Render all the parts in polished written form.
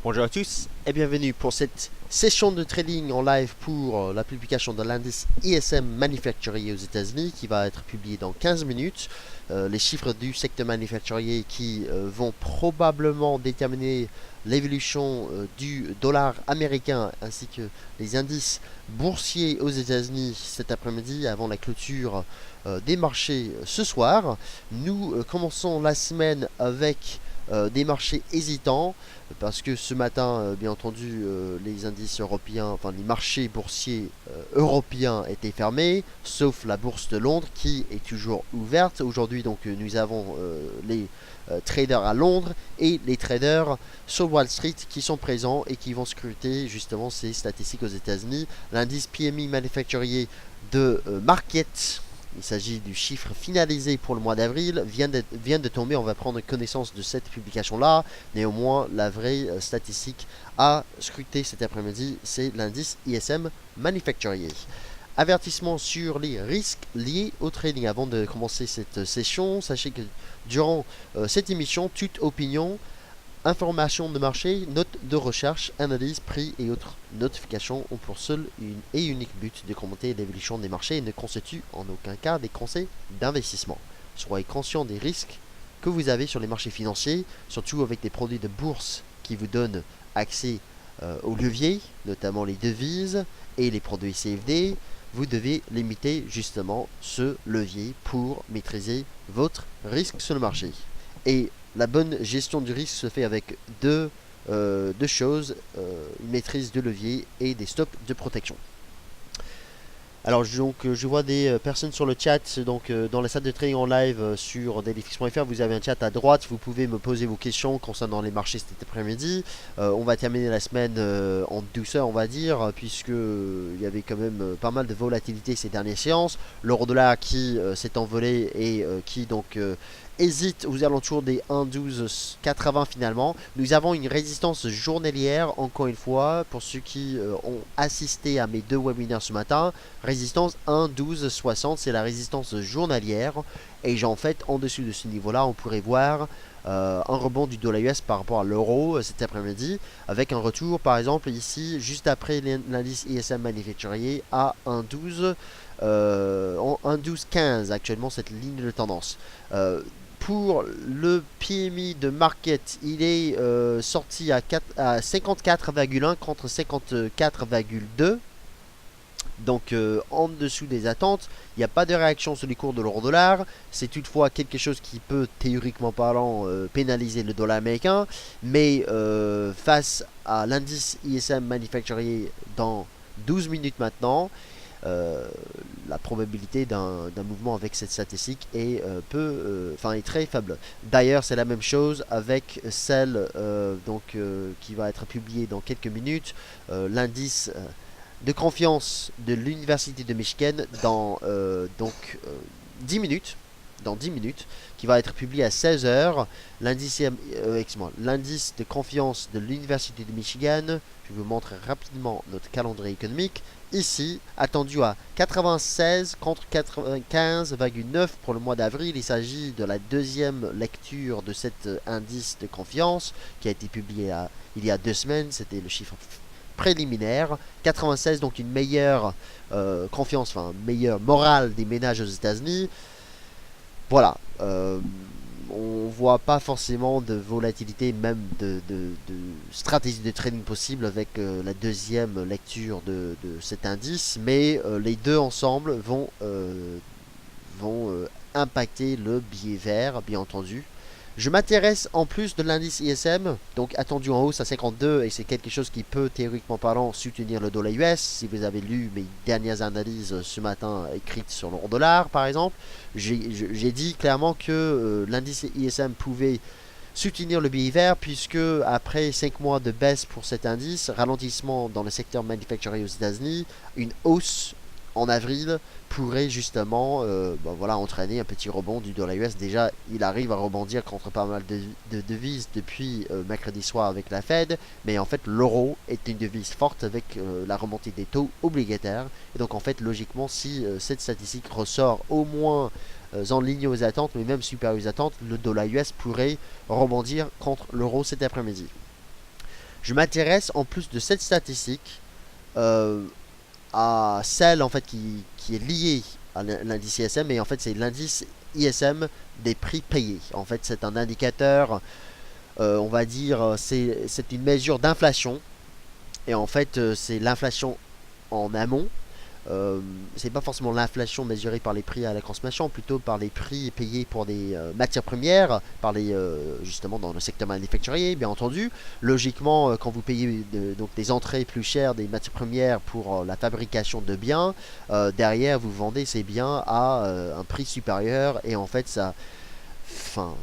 Bonjour à tous et bienvenue pour cette session de trading en live pour la publication de l'indice ISM manufacturier aux États-Unis qui va être publié dans 15 minutes. Les chiffres du secteur manufacturier qui vont probablement déterminer l'évolution du dollar américain ainsi que les indices boursiers aux États-Unis cet après-midi avant la clôture des marchés ce soir. Nous commençons la semaine avec des marchés hésitants parce que ce matin, bien entendu, les indices européens, enfin les marchés boursiers européens étaient fermés, sauf la bourse de Londres qui est toujours ouverte. Aujourd'hui, donc, nous avons les traders à Londres et les traders sur Wall Street qui sont présents et qui vont scruter justement ces statistiques aux États-Unis. L'indice PMI manufacturier de Market, il s'agit du chiffre finalisé pour le mois d'avril, vient de tomber. On va prendre connaissance de cette publication-là. Néanmoins, la vraie statistique à scruter cet après-midi, c'est l'indice ISM manufacturier. Avertissement sur les risques liés au trading. Avant de commencer cette session, sachez que durant cette émission, toute opinion, informations de marché, notes de recherche, analyse, prix et autres notifications ont pour seul et unique but de commenter l'évolution des marchés et ne constituent en aucun cas des conseils d'investissement. Soyez conscient des risques que vous avez sur les marchés financiers, surtout avec des produits de bourse qui vous donnent accès aux leviers, notamment les devises et les produits CFD. Vous devez limiter justement ce levier pour maîtriser votre risque sur le marché. Et la bonne gestion du risque se fait avec deux choses, une maîtrise de levier et des stops de protection. Alors je vois des personnes sur le chat, donc dans la salle de trading en live sur dailyfix.fr, vous avez un chat à droite, vous pouvez me poser vos questions concernant les marchés cet après-midi. On va terminer la semaine en douceur, on va dire, puisque il y avait quand même pas mal de volatilité ces dernières séances. L'euro-dollar qui s'est envolé et qui donc hésite aux alentours des 1,1280 finalement. Nous avons une résistance journalière, encore une fois, pour ceux qui ont assisté à mes deux webinaires ce matin. Résistance 1,1260, c'est la résistance journalière. Et en fait, en dessous de ce niveau-là, on pourrait voir un rebond du dollar US par rapport à l'euro cet après-midi, avec un retour, par exemple, ici, juste après l'indice ISM manufacturier à 1,12. En 1,1215 actuellement cette ligne de tendance. Pour le PMI de Market, il est sorti à 54,1 contre 54,2. Donc en dessous des attentes, il n'y a pas de réaction sur les cours de l'euro-dollar. C'est toutefois quelque chose qui peut, théoriquement parlant, pénaliser le dollar américain. Mais face à l'indice ISM manufacturier dans 12 minutes maintenant, la probabilité d'un mouvement avec cette statistique est, est très faible. D'ailleurs, c'est la même chose avec celle qui va être publiée dans quelques minutes, l'indice de confiance de l'Université de Michigan dans 10 minutes. Dans 10 minutes, qui va être publié à 16 heures. L'indice de confiance de l'Université de Michigan, je vous montre rapidement notre calendrier économique. Ici, attendu à 96 contre 95,9 pour le mois d'avril. Il s'agit de la deuxième lecture de cet indice de confiance qui a été publié il y a 2 semaines. C'était le chiffre préliminaire. 96, donc une meilleure confiance, enfin meilleure morale des ménages aux États-Unis. Voilà, on voit pas forcément de volatilité, même de stratégie de trading possible avec la deuxième lecture de cet indice, mais les deux ensemble vont impacter le billet vert, bien entendu. Je m'intéresse en plus de l'indice ISM, donc attendu en hausse à 52, et c'est quelque chose qui peut, théoriquement parlant, soutenir le dollar US. Si vous avez lu mes dernières analyses ce matin écrites sur l'euro dollar, par exemple, j'ai dit clairement que l'indice ISM pouvait soutenir le billet vert, puisque après 5 mois de baisse pour cet indice, ralentissement dans le secteur manufacturier aux États-Unis, une hausse en avril pourrait justement entraîner un petit rebond du dollar US. Déjà, il arrive à rebondir contre pas mal de devises depuis mercredi soir avec la Fed, mais en fait l'euro est une devise forte avec la remontée des taux obligataires. Et donc en fait logiquement, si cette statistique ressort au moins en ligne aux attentes, mais même supérieur aux attentes, le dollar US pourrait rebondir contre l'euro cet après-midi. Je m'intéresse en plus de cette statistique euh, à celle en fait qui est liée à l'indice ISM, et en fait c'est l'indice ISM des prix payés. En fait c'est un indicateur, on va dire, c'est une mesure d'inflation, et en fait c'est l'inflation en amont. C'est pas forcément l'inflation mesurée par les prix à la consommation, plutôt par les prix payés pour des matières premières, par les justement dans le secteur manufacturier, bien entendu. Logiquement, quand vous payez donc des entrées plus chères des matières premières pour la fabrication de biens, derrière vous vendez ces biens à un prix supérieur, et en fait enfin,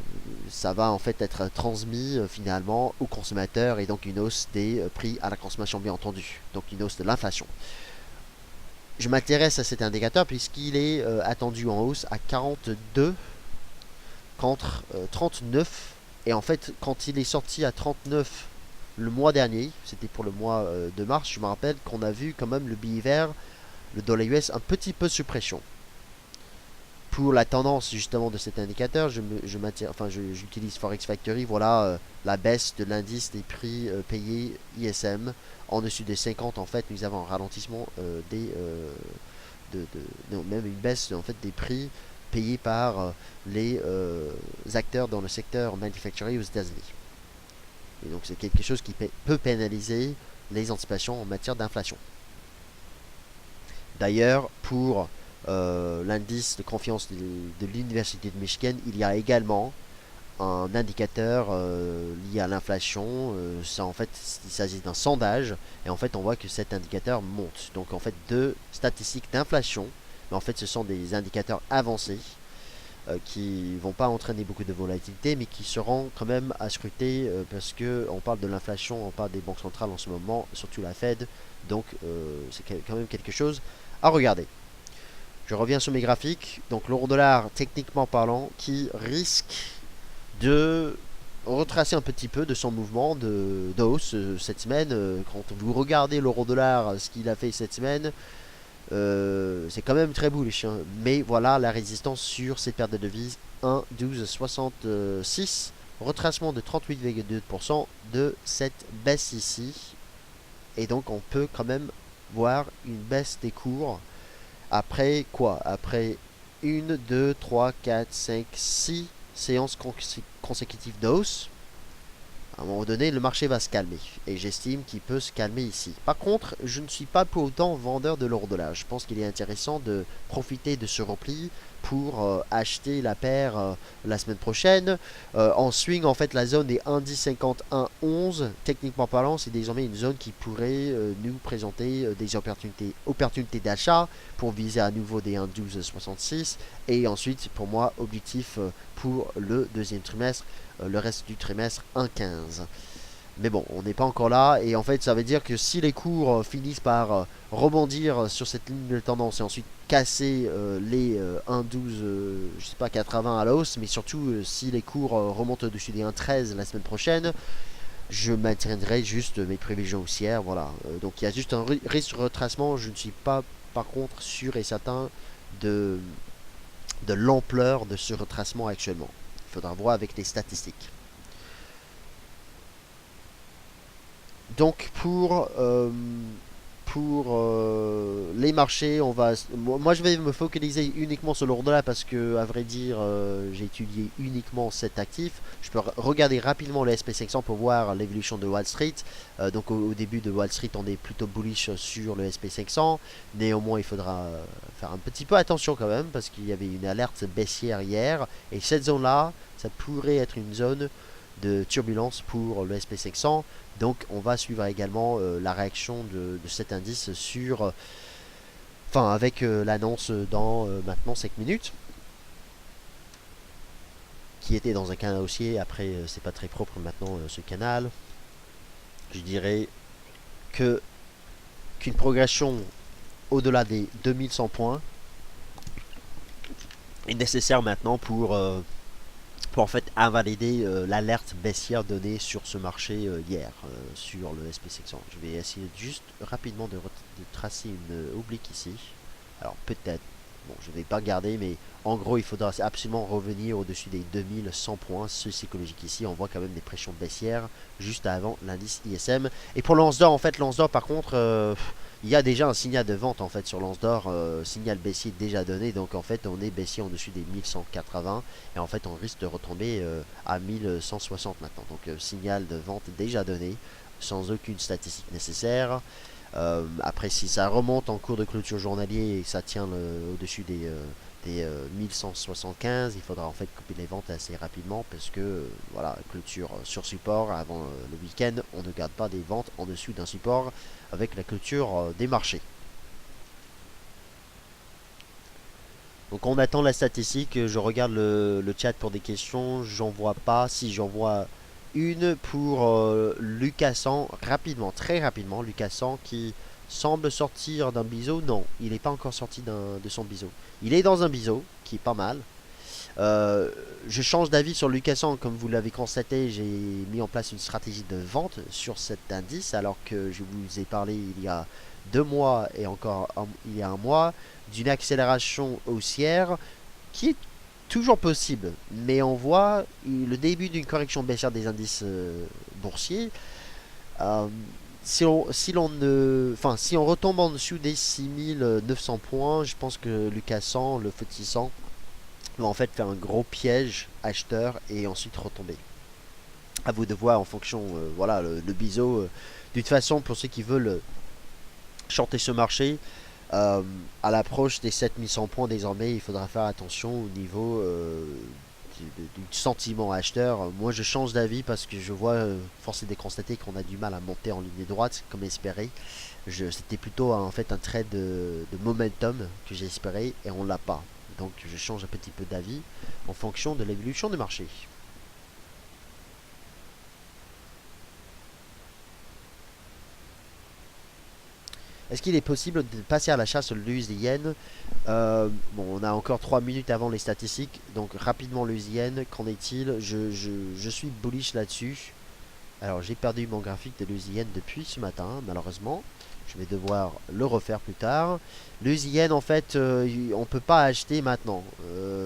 ça va en fait être transmis finalement aux consommateurs, et donc une hausse des prix à la consommation, bien entendu, donc une hausse de l'inflation. Je m'intéresse à cet indicateur puisqu'il est attendu en hausse à 42 contre 39. Et en fait, quand il est sorti à 39 le mois dernier, c'était pour le mois de mars, je me rappelle qu'on a vu quand même le billet vert, le dollar US, un petit peu sous pression. Pour la tendance justement de cet indicateur, j'utilise Forex Factory. Voilà la baisse de l'indice des prix payés ISM en dessus des 50. En fait, nous avons un ralentissement non, même une baisse en fait des prix payés par les acteurs dans le secteur manufacturier aux États-Unis. Et donc c'est quelque chose qui peut pénaliser les anticipations en matière d'inflation. D'ailleurs, pour l'indice de confiance de l'Université de Michigan, il y a également un indicateur lié à l'inflation. En fait, il s'agit d'un sondage, et en fait, on voit que cet indicateur monte. Donc, en fait, deux statistiques d'inflation, mais en fait, ce sont des indicateurs avancés qui vont pas entraîner beaucoup de volatilité, mais qui seront quand même à scruter parce que on parle de l'inflation, on parle des banques centrales en ce moment, surtout la Fed. Donc, c'est quand même quelque chose à regarder. Je reviens sur mes graphiques. Donc l'euro-dollar, techniquement parlant, qui risque de retracer un petit peu de son mouvement de hausse cette semaine. Quand vous regardez l'euro-dollar, ce qu'il a fait cette semaine, c'est quand même très bullish. Hein. Mais voilà la résistance sur cette paire de devises, 1,1266. Retracement de 38,2% de cette baisse ici. Et donc on peut quand même voir une baisse des cours. Après quoi? Après 1, 2, 3, 4, 5, 6 séances consécutives de hausse. À un moment donné, le marché va se calmer. Et j'estime qu'il peut se calmer ici. Par contre, je ne suis pas pour autant vendeur de l'euro-dollar. Je pense qu'il est intéressant de profiter de ce repli pour acheter la paire la semaine prochaine. En swing, en fait, la zone est 1,1050, 1,11. Techniquement parlant, c'est désormais une zone qui pourrait nous présenter des opportunités d'achat pour viser à nouveau des 1,1266. Et ensuite, pour moi, objectif pour le deuxième trimestre, le reste du trimestre 1,15. Mais bon, on n'est pas encore là, et en fait ça veut dire que si les cours finissent par rebondir sur cette ligne de tendance et ensuite casser les 1,12, je sais pas, 80 à la hausse, mais surtout si les cours remontent au-dessus des 1,13 la semaine prochaine, je maintiendrai juste mes prévisions haussières. Voilà. Donc il y a juste un risque de retracement. Je ne suis pas par contre sûr et certain de l'ampleur de ce retracement actuellement. Il faudra voir avec les statistiques. Donc pour les marchés, moi je vais me focaliser uniquement sur l'euro-dollar parce que à vrai dire j'ai étudié uniquement cet actif. Je peux regarder rapidement le SP500 pour voir l'évolution de Wall Street. Donc au début de Wall Street, on est plutôt bullish sur le SP500. Néanmoins, il faudra faire un petit peu attention quand même parce qu'il y avait une alerte baissière hier, et cette zone-là, ça pourrait être une zone de turbulence pour le SP500. Donc on va suivre également la réaction de cet indice sur, avec l'annonce dans maintenant 5 minutes, qui était dans un canal haussier. Après c'est pas très propre maintenant ce canal. Je dirais que qu'une progression au-delà des 2100 points est nécessaire maintenant pour en fait invalider l'alerte baissière donnée sur ce marché hier sur le SP500. Je vais essayer juste rapidement de tracer une oblique ici. Alors peut-être, bon, je ne vais pas garder, mais en gros, il faudra absolument revenir au-dessus des 2100 points. Ce psychologique ici, on voit quand même des pressions baissières juste avant l'indice ISM. Et pour Lansdor, en fait, Lansdor, par contre, il y a déjà un signal de vente en fait sur Lansdor, signal baissier déjà donné. Donc en fait, on est baissier en dessus des 1180 et en fait, on risque de retomber à 1160 maintenant. Donc signal de vente déjà donné, sans aucune statistique nécessaire. Après, si ça remonte en cours de clôture journalier et que ça tient au-dessus des 1175, il faudra en fait couper les ventes assez rapidement parce que voilà, clôture sur support avant le week-end, on ne garde pas des ventes en dessous d'un support avec la clôture des marchés. Donc on attend la statistique, je regarde le chat pour des questions, j'en vois pas. Si j'en vois une pour Lucassan, rapidement, très rapidement, Lucassan qui semble sortir d'un biseau. Non, il n'est pas encore sorti de son biseau. Il est dans un biseau, qui est pas mal. Euh, je change d'avis sur Lucassan, comme vous l'avez constaté, j'ai mis en place une stratégie de vente sur cet indice, alors que je vous ai parlé il y a 2 mois et encore il y a un mois d'une accélération haussière qui est toujours possible, mais on voit le début d'une correction baissière des indices boursiers. Euh, si on retombe en dessous des 6900 points, je pense que Lucas 100, le FTSE 100, va en fait faire un gros piège acheteur et ensuite retomber. À vous de voir en fonction, voilà, le biseau. D'une façon, pour ceux qui veulent shorter ce marché, euh, à l'approche des 7100 points désormais, il faudra faire attention au niveau du sentiment acheteur. Moi, je change d'avis parce que je vois, force est de constater qu'on a du mal à monter en ligne droite, comme espéré. C'était plutôt en fait un trade de momentum que j'ai espéré et on l'a pas. Donc, je change un petit peu d'avis en fonction de l'évolution du marché. Est-ce qu'il est possible de passer à l'achat sur l'USDN? Bon, on a encore 3 minutes avant les statistiques, donc rapidement l'USDN, qu'en est-il? Je suis bullish là-dessus. Alors j'ai perdu mon graphique de l'USDN depuis ce matin, malheureusement. Je vais devoir le refaire plus tard. L'USDN, en fait, on ne peut pas acheter maintenant.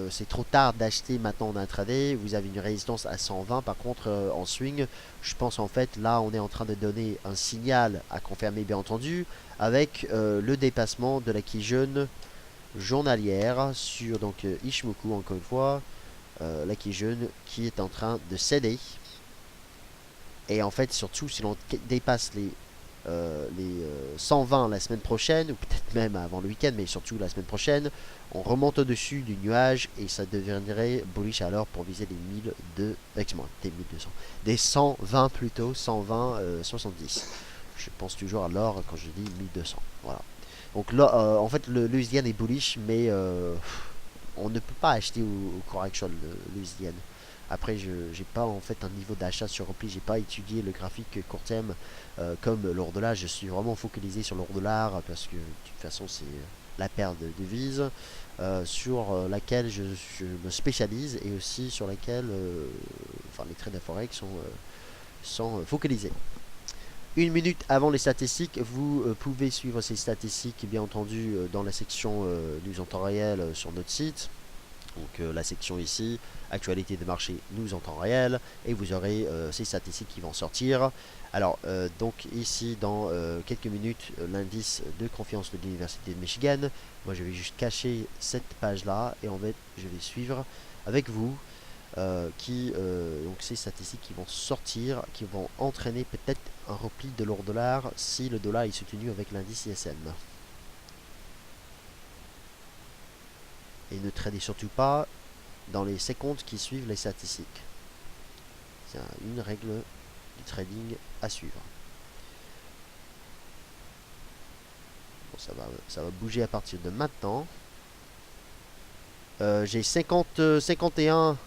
C'est trop tard d'acheter maintenant en intraday. Vous avez une résistance à 120. Par contre, en swing, je pense en fait, là, on est en train de donner un signal à confirmer, bien entendu, avec le dépassement de la Kijun journalière sur donc Ishimoku, encore une fois. La Kijun qui est en train de céder. Et en fait, surtout, si l'on dépasse les 120 la semaine prochaine, ou peut-être même avant le week-end, mais surtout la semaine prochaine, on remonte au-dessus du nuage et ça deviendrait bullish alors pour viser les 1002, excuse-moi, des 1200, des 120 plutôt, 120, 70. Je pense toujours à l'or quand je dis 1200. Voilà. Donc là, en fait, l'USDN est bullish, mais on ne peut pas acheter au correction l'USDN. Après, je n'ai pas en fait un niveau d'achat sur repli, j'ai pas étudié le graphique court terme comme l'or dollar. Je suis vraiment focalisé sur l'or dollar parce que de toute façon c'est la paire de devises sur laquelle je me spécialise et aussi sur laquelle enfin, les traders forex sont focalisés. Une minute avant les statistiques, vous pouvez suivre ces statistiques bien entendu dans la section news en temps réel sur notre site. Donc la section ici, actualité des marchés, news en temps réel, et vous aurez ces statistiques qui vont sortir. Alors donc ici dans quelques minutes, l'indice de confiance de l'Université de Michigan. Moi je vais juste cacher cette page là et en fait je vais suivre avec vous donc ces statistiques qui vont sortir, qui vont entraîner peut-être un repli de l'euro dollar si le dollar est soutenu avec l'indice ISM. Et ne tradez surtout pas dans les secondes qui suivent les statistiques. C'est une règle du trading à suivre. Bon, ça va bouger à partir de maintenant. J'ai 51.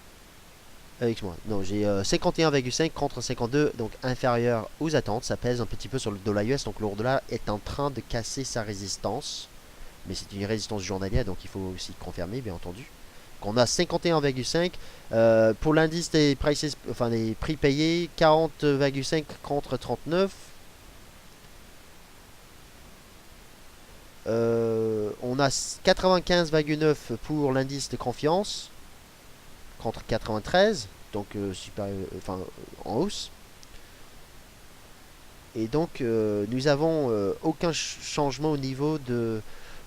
Excuse-moi, non, j'ai 51,5 contre 52, donc inférieur aux attentes. Ça pèse un petit peu sur le dollar US, donc l'euro dollar est en train de casser sa résistance. Mais c'est une résistance journalière, donc il faut aussi confirmer, bien entendu. On a 51,5 pour l'indice des prices, enfin des prix payés, 40,5 contre 39. On a 95,9 pour l'indice de confiance contre 93, donc enfin, en hausse. Et donc nous avons aucun changement au niveau de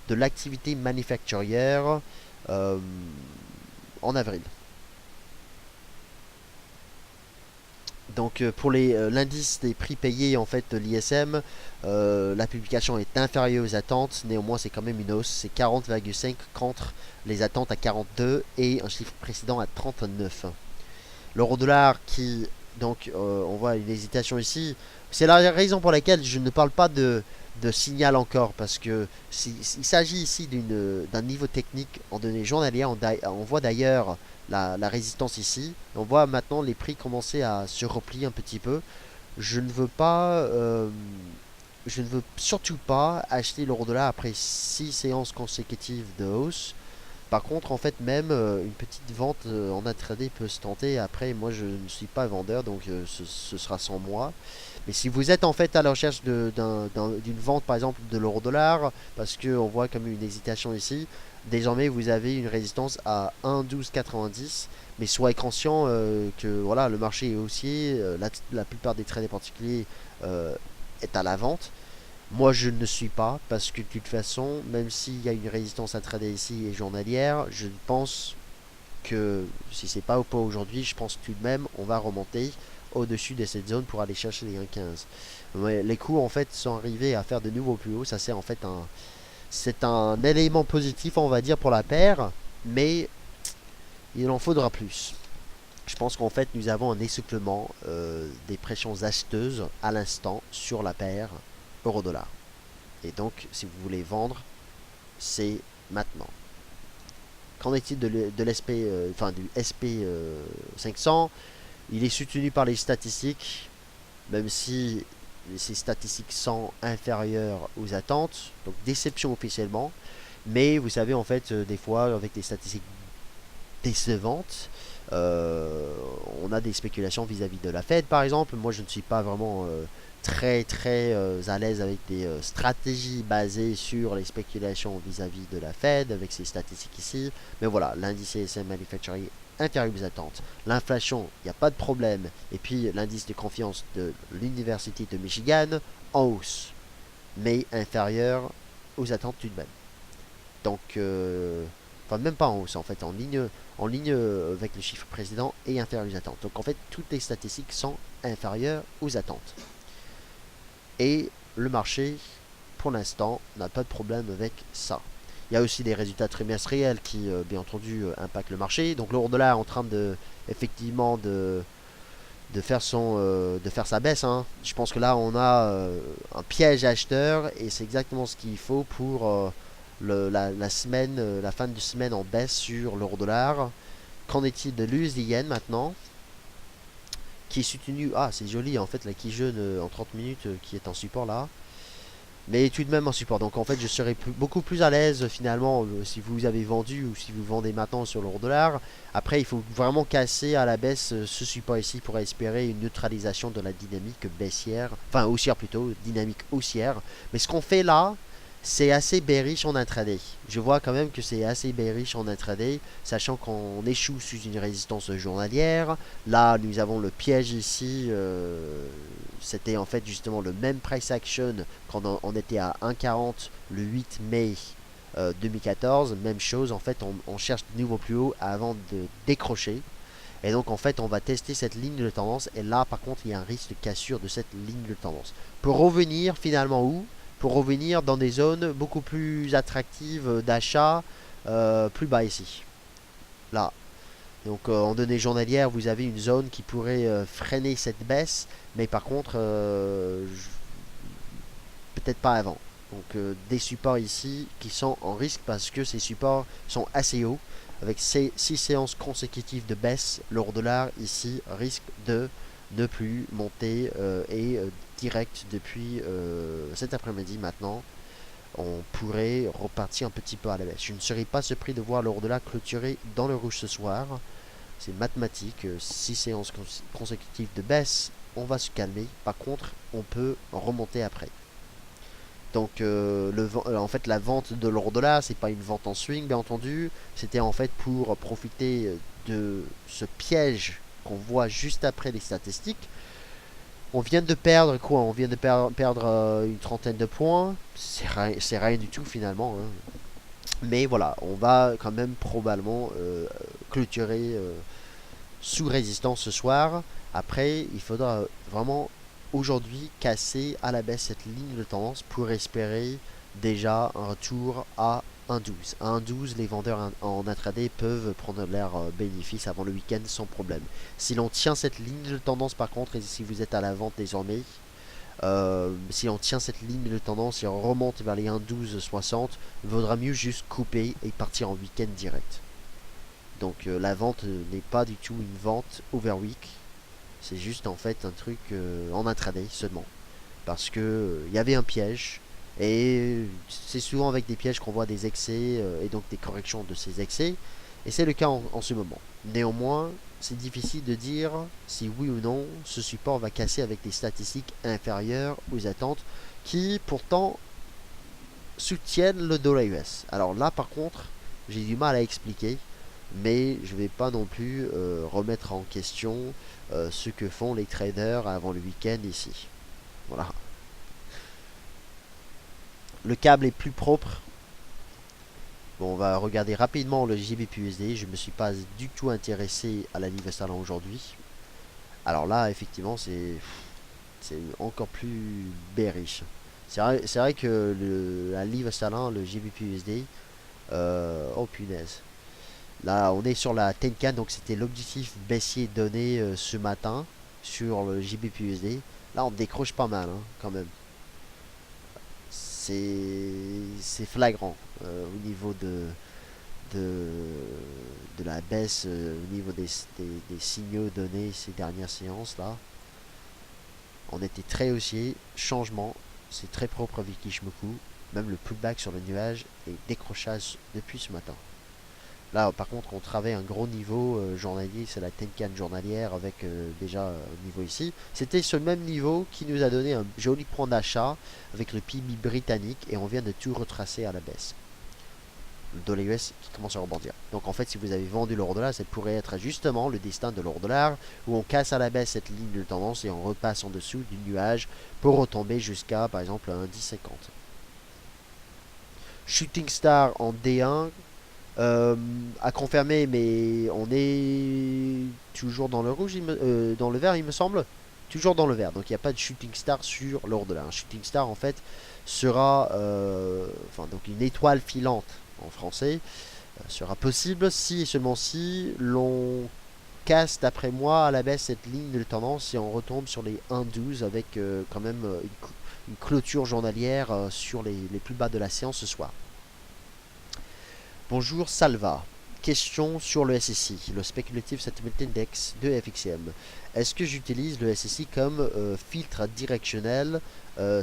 l'activité manufacturière en avril. Donc pour l'indice des prix payés en fait de l'ISM, la publication est inférieure aux attentes, néanmoins c'est quand même une hausse, c'est 40,5 contre les attentes à 42 et un chiffre précédent à 39. L'euro-dollar qui, donc on voit une hésitation ici, c'est la raison pour laquelle je ne parle pas de signal encore, parce que il s'agit ici d'un niveau technique en données journalières. On voit d'ailleurs la résistance ici. On voit maintenant les prix commencer à se replier un petit peu. Je ne veux pas, je ne veux surtout pas acheter l'euro-dollar après 6 séances consécutives de hausse. Par contre, en fait, même une petite vente en intraday peut se tenter. Après, moi, je ne suis pas vendeur, donc ce sera sans moi. Mais si vous êtes en fait à la recherche d'une vente, par exemple, de l'euro-dollar, parce qu'on voit comme une hésitation ici, désormais, vous avez une résistance à 1,1290. Mais soyez conscient que voilà, le marché est haussier, la plupart des traders particuliers est à la vente. Moi, je ne suis pas, parce que de toute façon, même s'il y a une résistance à trader ici et journalière, je pense que si c'est pas aujourd'hui, je pense que tout de même, on va remonter au-dessus de cette zone pour aller chercher les 1,15. Ouais, les coûts, en fait, sont arrivés à faire de nouveaux plus hauts. Ça, c'est en fait c'est un élément positif, on va dire, pour la paire, mais il en faudra plus. Je pense qu'en fait, nous avons un essoufflement des pressions acheteuses à l'instant sur la paire euro-dollar. Et donc, si vous voulez vendre, c'est maintenant. Qu'en est-il de l'SP, enfin du SP 500? Il est soutenu par les statistiques, même si ces statistiques sont inférieures aux attentes, donc déception officiellement. Mais vous savez, en fait, des fois, avec des statistiques décevantes, on a des spéculations vis-à-vis de la Fed, par exemple. Moi, je ne suis pas vraiment très à l'aise avec des stratégies basées sur les spéculations vis-à-vis de la Fed, avec ces statistiques ici. Mais voilà, l'indice ISM Manufacturing inférieur aux attentes. L'inflation, il n'y a pas de problème. Et puis l'indice de confiance de l'Université de Michigan en hausse, mais inférieur aux attentes tout de même. Donc, enfin même pas en hausse en fait, en ligne avec le chiffre précédent et inférieur aux attentes. Donc en fait, toutes les statistiques sont inférieures aux attentes. Et le marché, pour l'instant, n'a pas de problème avec ça. Il y a aussi des résultats trimestriels qui, bien entendu, impactent le marché. Donc l'euro-dollar est en train effectivement, de faire sa baisse, hein. Je pense que là, on a un piège acheteur et c'est exactement ce qu'il faut pour la semaine, la fin de semaine en baisse sur l'euro-dollar. Qu'en est-il de l'USD-Yen maintenant? Qui est soutenu, ah c'est joli en fait, la qui jeune en 30 minutes qui est en support là, mais tout de même en support. Donc en fait je serai beaucoup plus à l'aise finalement si vous avez vendu ou si vous vendez maintenant sur l'euro-dollar. Après il faut vraiment casser à la baisse ce support ici pour espérer une neutralisation de la dynamique baissière, enfin haussière plutôt, dynamique haussière. Mais ce qu'on fait là, c'est assez bearish en intraday. Je vois quand même que c'est assez bearish en intraday, sachant qu'on échoue sous une résistance journalière. Là, nous avons le piège ici. C'était en fait justement le même price action quand on était à 1,40 le 8 mai 2014. Même chose, en fait, on cherche de nouveau plus haut avant de décrocher. Et donc, en fait, on va tester cette ligne de tendance. Et là, par contre, il y a un risque de cassure de cette ligne de tendance. Pour revenir finalement où? Pour revenir dans des zones beaucoup plus attractives d'achat, plus bas ici. Là. Donc en données journalières, vous avez une zone qui pourrait freiner cette baisse, mais par contre, peut-être pas avant. Donc des supports ici qui sont en risque parce que ces supports sont assez hauts. Avec ces 6 séances consécutives de baisse, l'euro-dollar ici risque de ne plus monter et direct depuis cet après-midi maintenant, on pourrait repartir un petit peu à la baisse. Je ne serais pas surpris de voir l'euro-dollar clôturer dans le rouge ce soir. C'est mathématique, 6 séances consécutives de baisse, on va se calmer. Par contre, on peut remonter après. Donc en fait la vente de l'euro-dollar, c'est pas une vente en swing bien entendu, c'était en fait pour profiter de ce piège qu'on voit juste après les statistiques. On vient de perdre quoi? On vient de perdre une trentaine de points, c'est rien du tout finalement, hein. Mais voilà, on va quand même probablement clôturer sous résistance ce soir. Après, il faudra vraiment aujourd'hui casser à la baisse cette ligne de tendance pour espérer déjà un retour à 1,12. À 1,12, les vendeurs en intraday peuvent prendre leur bénéfice avant le week-end sans problème. Si l'on tient cette ligne de tendance par contre, et si vous êtes à la vente désormais, si on tient cette ligne de tendance et on remonte vers les 1,1260, il vaudra mieux juste couper et partir en week-end direct. Donc la vente n'est pas du tout une vente overweek, c'est juste en fait un truc en intraday seulement. Parce que il y avait un piège, et c'est souvent avec des pièges qu'on voit des excès et donc des corrections de ces excès, et c'est le cas en ce moment. Néanmoins, c'est difficile de dire si oui ou non ce support va casser avec des statistiques inférieures aux attentes qui pourtant soutiennent le dollar US. Alors là par contre, j'ai du mal à expliquer, mais je vais pas non plus remettre en question ce que font les traders avant le week-end ici. Voilà. Le câble est plus propre. Bon, on va regarder rapidement le GBP/USD. Je me suis pas du tout intéressé à la livre sterling aujourd'hui. Alors là, effectivement, c'est encore plus bearish. C'est vrai que la livre sterling, le GBP/USD, oh punaise. Là, on est sur la Tenkan, donc c'était l'objectif baissier donné ce matin sur le JBP/USD. Là, on décroche pas mal, hein, quand même. C'est flagrant au niveau de, de la baisse, au niveau des signaux donnés ces dernières séances là. On était très haussier, changement, c'est très propre avec Kishimoku. Même le pullback sur le nuage et décrochage depuis ce matin. Là, par contre, on travaille un gros niveau journalier, c'est la Tenkan journalière avec déjà un niveau ici. C'était ce même niveau qui nous a donné un joli point d'achat avec le PIB britannique et on vient de tout retracer à la baisse. Le dollar US qui commence à rebondir. Donc en fait, si vous avez vendu l'euro-dollar, ça pourrait être justement le destin de l'euro-dollar où on casse à la baisse cette ligne de tendance et on repasse en dessous du nuage pour retomber jusqu'à par exemple un 10,50. Shooting Star en D1. À confirmer, mais on est toujours dans le rouge, dans le vert, il me semble. Toujours dans le vert, donc il n'y a pas de shooting star sur l'ordre-là. Un shooting star, en fait, sera donc une étoile filante en français, sera possible si et seulement si l'on casse, d'après moi, à la baisse cette ligne de tendance et on retombe sur les 1,12 avec quand même une clôture journalière sur les plus bas de la séance ce soir. Bonjour Salva. Question sur le SSI, le Speculative Sentiment Index de FXCM. Est-ce que j'utilise le SSI comme filtre directionnel?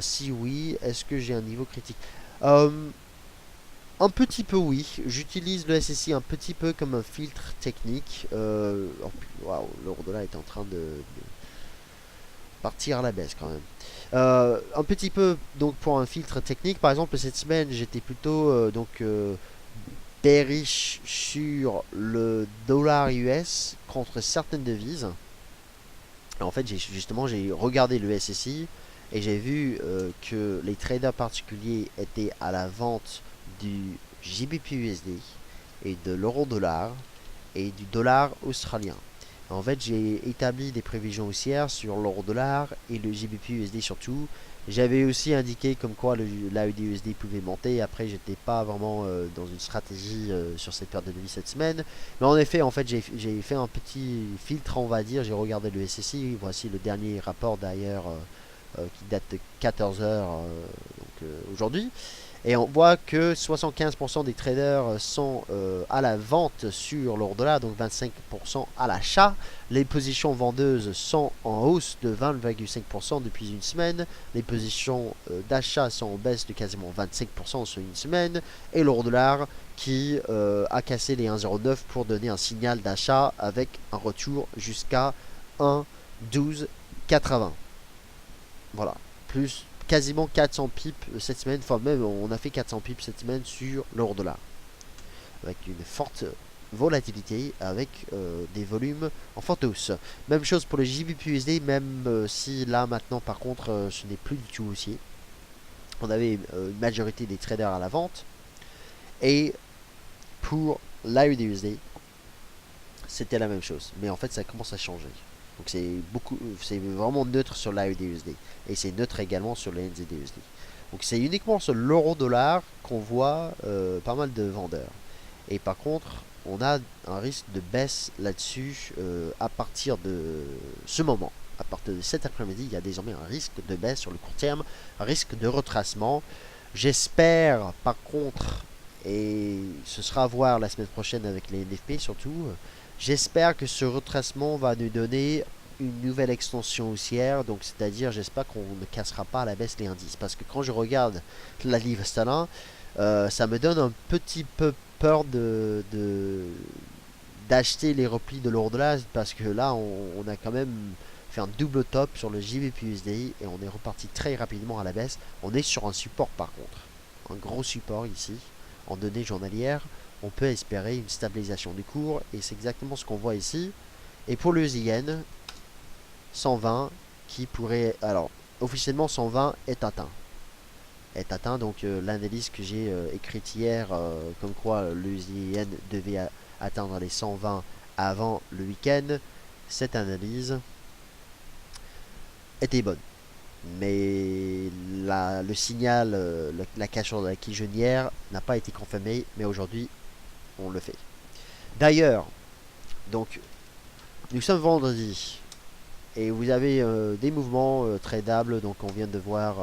Si oui, est-ce que j'ai un niveau critique? Un petit peu oui. J'utilise le SSI un petit peu comme un filtre technique. Waouh, l'euro-dollar est en train de partir à la baisse quand même. Un petit peu donc pour un filtre technique. Par exemple, cette semaine, j'étais plutôt bearish sur le dollar US contre certaines devises. En fait, j'ai regardé le SSI et j'ai vu que les traders particuliers étaient à la vente du GBP/USD et de l'euro-dollar et du dollar australien. En fait, j'ai établi des prévisions haussières sur l'euro-dollar et le GBP/USD surtout. J'avais aussi indiqué comme quoi l'AUD/USD pouvait monter. Après, j'étais pas vraiment dans une stratégie sur cette période de vie cette semaine. Mais en effet, j'ai fait un petit filtre, on va dire. J'ai regardé le SSI. Voici le dernier rapport d'ailleurs qui date de 14 heures aujourd'hui. Et on voit que 75% des traders sont à la vente sur l'euro-dollar, donc 25% à l'achat. Les positions vendeuses sont en hausse de 20,5% depuis une semaine. Les positions d'achat sont en baisse de quasiment 25% sur une semaine. Et l'euro-dollar qui a cassé les 1,09 pour donner un signal d'achat avec un retour jusqu'à 1,1280. Voilà, quasiment 400 pips cette semaine, enfin même on a fait 400 pips cette semaine sur l'euro-dollar, avec une forte volatilité, avec des volumes en forte hausse. Même chose pour le JBPUSD, même si là maintenant par contre ce n'est plus du tout haussier. On avait une majorité des traders à la vente. Et pour l'AUDUSD, c'était la même chose. Mais en fait, ça commence à changer. Donc c'est vraiment neutre sur l'AUDUSD. Et c'est neutre également sur le NZDUSD. Donc c'est uniquement sur l'euro-dollar qu'on voit pas mal de vendeurs. Et par contre, on a un risque de baisse là-dessus à partir de ce moment. À partir de cet après-midi, il y a désormais un risque de baisse sur le court terme, un risque de retracement. J'espère par contre, et ce sera à voir la semaine prochaine avec les NFP surtout, j'espère que ce retracement va nous donner une nouvelle extension haussière, donc c'est-à-dire j'espère qu'on ne cassera pas à la baisse les indices, parce que quand je regarde la livre sterling, ça me donne un petit peu peur d'acheter les replis de l'euro-dollar, parce que là on a quand même fait un double top sur le JVPUSDI et on est reparti très rapidement à la baisse. On est sur un support par contre, un gros support ici en données journalières. On peut espérer une stabilisation du cours et c'est exactement ce qu'on voit ici. Et pour le yen 120 qui pourrait, alors officiellement 120 est atteint, donc l'analyse que j'ai écrite hier comme quoi le yen devait atteindre les 120 avant le week-end, cette analyse était bonne. Mais le signal, la cassure de la quille jaunière n'a pas été confirmé, mais aujourd'hui on le fait. D'ailleurs, donc nous sommes vendredi et vous avez des mouvements tradables. Donc on vient de voir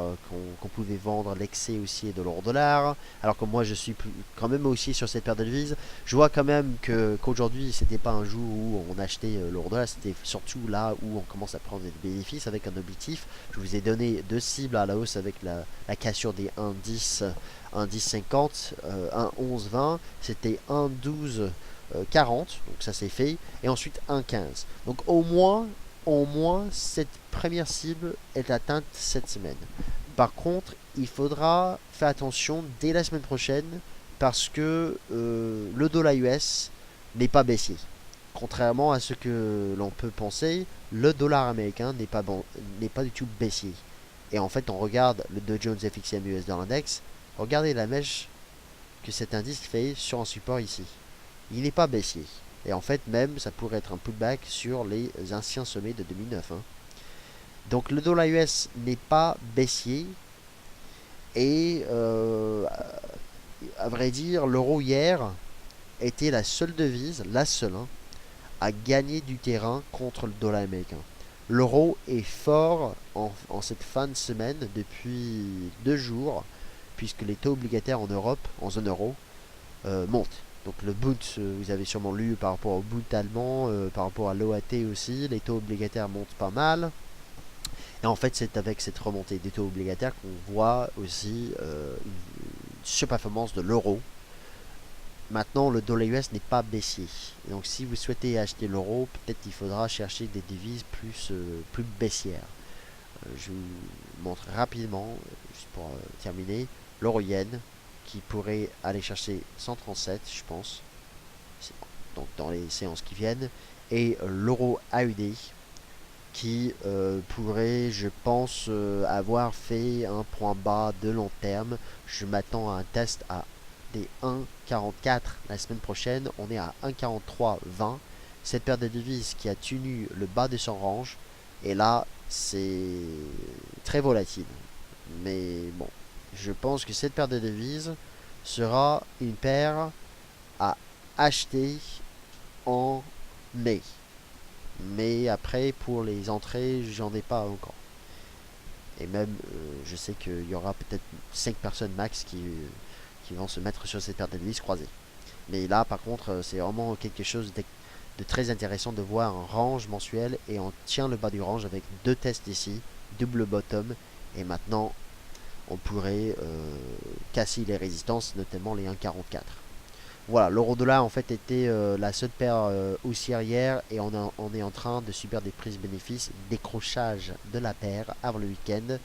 qu'on pouvait vendre l'excès haussier de l'euro-dollar, alors que moi je suis quand même haussier sur cette paire de devises. Je vois quand même qu'aujourd'hui c'était pas un jour où on achetait l'euro-dollar, c'était surtout là où on commence à prendre des bénéfices avec un objectif. Je vous ai donné deux cibles à la hausse avec la cassure des 1,10, 1,10,50, 1,11,20, c'était 1,12 40, donc ça c'est fait, et ensuite 1,15. Donc au moins cette première cible est atteinte cette semaine. Par contre, il faudra faire attention dès la semaine prochaine parce que le dollar US n'est pas baissier. Contrairement à ce que l'on peut penser, le dollar américain n'est pas du tout baissier. Et en fait, on regarde le Dow Jones FXM US Dollar Index, regardez la mèche que cet indice fait sur un support ici. Il n'est pas baissier. Et en fait, même, ça pourrait être un pullback sur les anciens sommets de 2009. Donc le dollar US n'est pas baissier. Et à vrai dire, l'euro hier était la seule devise, la seule, à gagner du terrain contre le dollar américain. L'euro est fort en cette fin de semaine depuis 2 jours, puisque les taux obligataires en Europe, en zone euro, montent. Donc le Bund, vous avez sûrement lu par rapport au Bund allemand, par rapport à l'OAT aussi, les taux obligataires montent pas mal. Et en fait, c'est avec cette remontée des taux obligataires qu'on voit aussi une surperformance de l'euro. Maintenant, le dollar US n'est pas baissier. Et donc si vous souhaitez acheter l'euro, peut-être qu'il faudra chercher des devises plus baissières. Je vous montre rapidement, juste pour terminer, l'euro yen qui pourrait aller chercher 137, je pense, donc dans les séances qui viennent, et l'euro AUD qui pourrait, je pense, avoir fait un point bas de long terme. Je m'attends à un test à des 1,44 la semaine prochaine. On est à 1,43,20. Cette paire de devises qui a tenu le bas de son range, et là c'est très volatile. Mais bon, je pense que cette paire de devises sera une paire à acheter en mai. Mais après, pour les entrées, j'en ai pas encore. Et même, je sais qu'il y aura peut-être 5 personnes max qui vont se mettre sur cette paire de devises croisées. Mais là, par contre, c'est vraiment quelque chose de très intéressant de voir un range mensuel. Et on tient le bas du range avec 2 tests ici, double bottom. Et maintenant, on pourrait casser les résistances, notamment les 1,44. Voilà, l'euro-dollar en fait était la seule paire haussière hier et on est en train de subir des prises bénéfices, décrochage de la paire avant le week-end.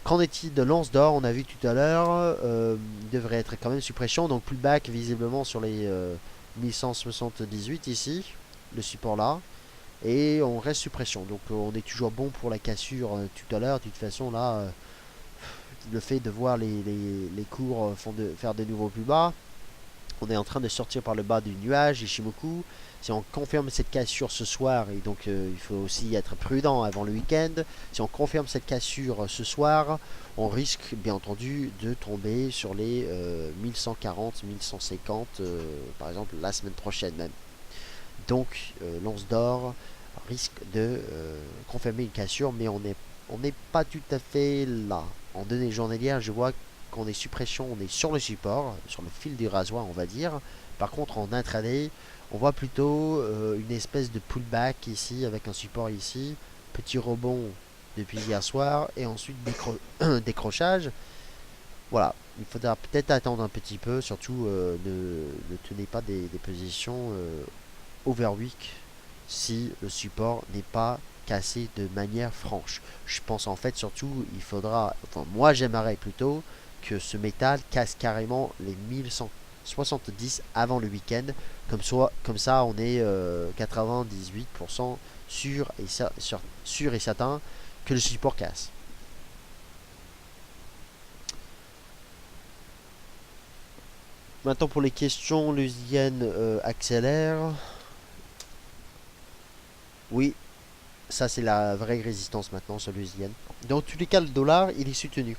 Qu'en est-il de Lance d'Or? On a vu tout à l'heure, il devrait être quand même suppression, donc pullback visiblement sur les 1178 ici, le support là, et on reste suppression. Donc on est toujours bon pour la cassure tout à l'heure. De toute façon là, le fait de voir les cours faire de nouveaux plus bas, on est en train de sortir par le bas du nuage Ishimoku. Si on confirme cette cassure ce soir, et donc il faut aussi être prudent avant le week-end, si on confirme cette cassure ce soir, on risque bien entendu de tomber sur les 1140, 1150, par exemple la semaine prochaine même. Donc l'once d'or risque de confirmer une cassure, mais on n'est pas tout à fait là. En données journalières, je vois qu'on est suppression, on est sur le support, sur le fil du rasoir, on va dire. Par contre, en intraday, on voit plutôt une espèce de pullback ici, avec un support ici, petit rebond depuis hier soir, et ensuite décrochage. Voilà, il faudra peut-être attendre un petit peu, surtout ne tenez pas des positions overweek si le support n'est pas cassé de manière franche. Je pense en fait surtout il faudra, enfin moi j'aimerais plutôt que ce métal casse carrément les 1170 avant le week-end, comme ça on est 98% sûr et certain que le support casse. Maintenant pour les questions, le yen accélère. Oui, ça c'est la vraie résistance maintenant sur le yen. Dans tous les cas, le dollar, il est soutenu.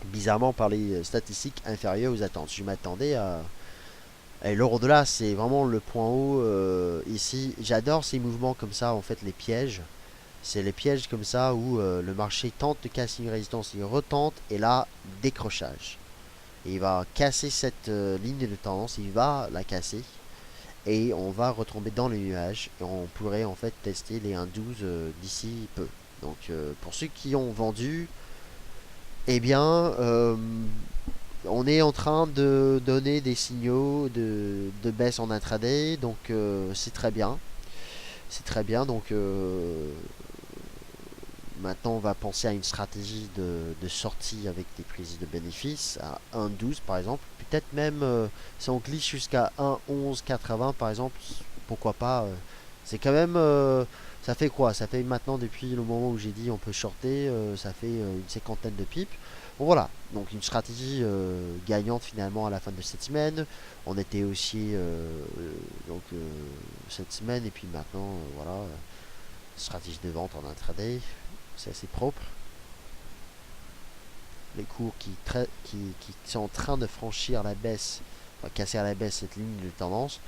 Bizarrement par les statistiques inférieures aux attentes. Je m'attendais à... Et l'euro dollar, c'est vraiment le point haut ici. J'adore ces mouvements comme ça, en fait, les pièges. C'est les pièges comme ça où le marché tente de casser une résistance, il retente, et là, décrochage. Et il va casser cette ligne de tendance, il va la casser. Et on va retomber dans les nuages et on pourrait en fait tester les 1,12 d'ici peu. Donc pour ceux qui ont vendu, eh bien on est en train de donner des signaux de baisse en intraday, donc c'est très bien. C'est très bien, donc maintenant on va penser à une stratégie de sortie avec des prises de bénéfices à 1,12 par exemple. Peut-être même si on glisse jusqu'à 1,1180 par exemple, pourquoi pas. C'est quand même... ça fait quoi? Ça fait maintenant depuis le moment où j'ai dit on peut shorter, ça fait une cinquantaine de pips. Bon voilà, donc une stratégie gagnante finalement à la fin de cette semaine. On était aussi donc cette semaine et puis maintenant voilà, stratégie de vente en intraday. C'est assez propre. Les cours qui sont en train de franchir la baisse, enfin, casser à la baisse cette ligne de tendance.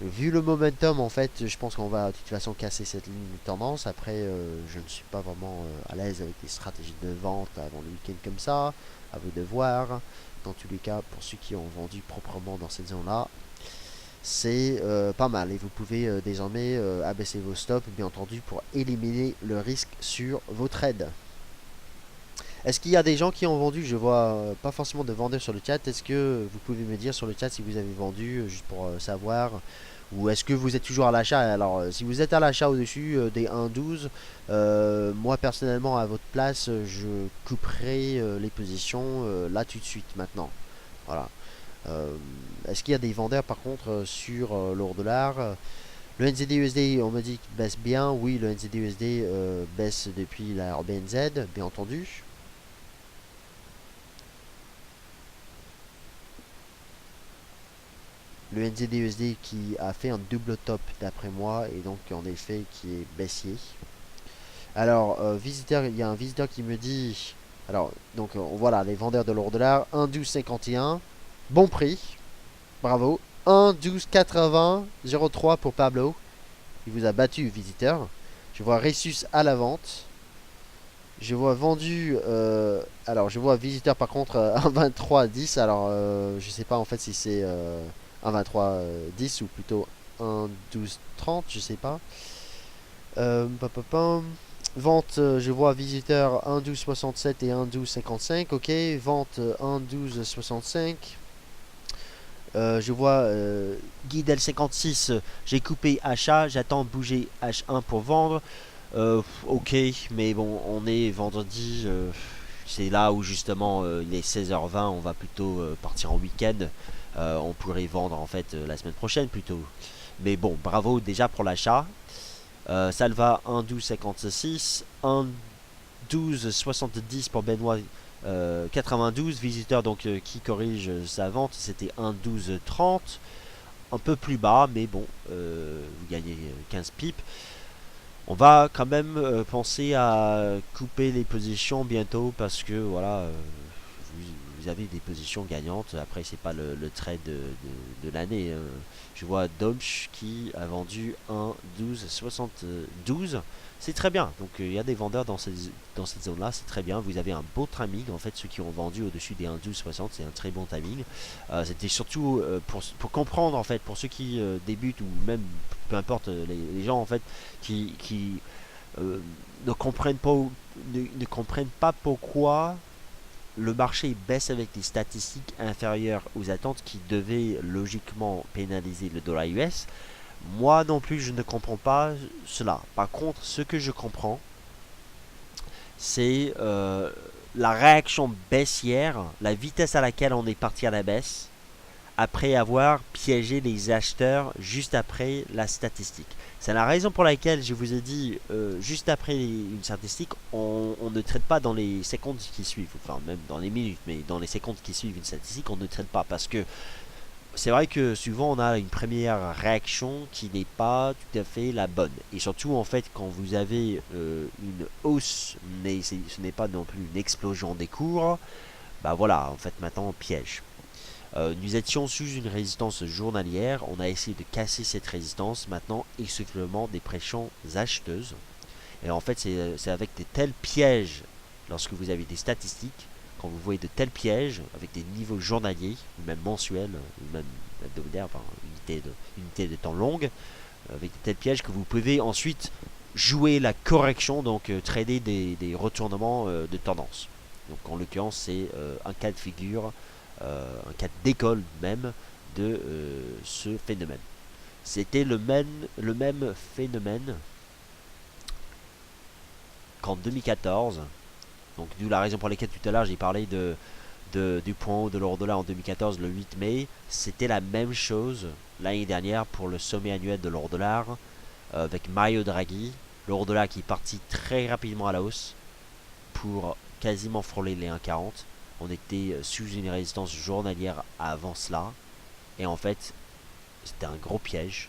Vu le momentum, en fait, je pense qu'on va de toute façon casser cette ligne de tendance. Après, je ne suis pas vraiment à l'aise avec les stratégies de vente avant le week-end comme ça. À vous de voir. Dans tous les cas, pour ceux qui ont vendu proprement dans cette zone-là, c'est pas mal. Et vous pouvez désormais abaisser vos stops, bien entendu, pour éliminer le risque sur vos trades. Est-ce qu'il y a des gens qui ont vendu? Je vois pas forcément de vendeurs sur le chat. Est-ce que vous pouvez me dire sur le chat si vous avez vendu, juste pour savoir? Ou est-ce que vous êtes toujours à l'achat? Alors, si vous êtes à l'achat au-dessus des 1,12, moi personnellement, à votre place, je couperai les positions là tout de suite, maintenant. Voilà. Est-ce qu'il y a des vendeurs par contre sur l'euro dollar? Le NZD-USD, on me dit qu'il baisse bien. Oui, le NZD-USD baisse depuis la RBNZ, bien entendu. Le NZD-USD qui a fait un double top d'après moi et donc en effet qui est baissier. Alors, il y a un visiteur qui me dit... Alors, donc voilà, les vendeurs de l'euro dollar, 1,1251, bon prix, bravo. 1,1280, 0,3 pour Pablo. Il vous a battu, visiteur. Je vois Ressus à la vente. Je vois vendu... alors, je vois visiteur par contre 1,2310. Alors, je sais pas en fait si c'est 1,2310 ou plutôt 1,1230, je sais pas. Vente, je vois visiteur 1,1267 et 1,1255. Ok, vente 1,1265. Je vois Guidel 56, j'ai coupé achat, j'attends bouger H1 pour vendre. Ok, mais bon, on est vendredi, C'est là où justement il est 16h20, on va plutôt partir en week-end. On pourrait vendre en fait la semaine prochaine plutôt. Mais bon, bravo déjà pour l'achat. Salva 1,12,56, 1,12,70 pour Benoît 92. Visiteur donc qui corrige sa vente, c'était 1,12,30. Un peu plus bas, mais bon, vous gagnez 15 pips. On va quand même penser à couper les positions bientôt parce que voilà, vous avez des positions gagnantes. Après, c'est pas le trade de l'année. Je vois Domch qui a vendu un 12,72. C'est très bien. Donc il y a des vendeurs dans cette zone-là. C'est très bien. Vous avez un beau timing. En fait, ceux qui ont vendu au-dessus des 1,12,60, c'est un très bon timing. C'était surtout pour comprendre en fait, pour ceux qui débutent ou même peu importe les gens en fait qui ne comprennent pas ne comprennent pas pourquoi le marché baisse avec des statistiques inférieures aux attentes qui devaient logiquement pénaliser le dollar US. Moi non plus, je ne comprends pas cela. Par contre, ce que je comprends, c'est la réaction baissière, la vitesse à laquelle on est parti à la baisse, après avoir piégé les acheteurs juste après la statistique. C'est la raison pour laquelle je vous ai dit, juste après une statistique, on ne traite pas dans les secondes qui suivent, enfin même dans les minutes, mais dans les secondes qui suivent une statistique, on ne traite pas parce que c'est vrai que souvent on a une première réaction qui n'est pas tout à fait la bonne. Et surtout en fait quand vous avez une hausse, mais ce n'est pas non plus une explosion des cours, bah voilà, en fait maintenant on piège. Nous étions sous une résistance journalière, on a essayé de casser cette résistance, maintenant essoufflement des pressions acheteuses. Et en fait c'est avec de tels pièges, lorsque vous avez des statistiques, quand vous voyez de tels pièges, avec des niveaux journaliers, ou même mensuels, ou même hebdomadaires, enfin unité de temps longue, avec de tels pièges que vous pouvez ensuite jouer la correction, donc trader des retournements de tendance. Donc en l'occurrence c'est un cas de figure, un cas d'école même de ce phénomène. C'était le même phénomène qu'en 2014. Donc d'où la raison pour laquelle tout à l'heure j'ai parlé du point haut de l'euro-dollar en 2014, le 8 mai. C'était la même chose l'année dernière pour le sommet annuel de l'euro-dollar avec Mario Draghi. L'euro-dollar qui est parti très rapidement à la hausse pour quasiment frôler les 1,40. On était sous une résistance journalière avant cela. Et en fait, c'était un gros piège.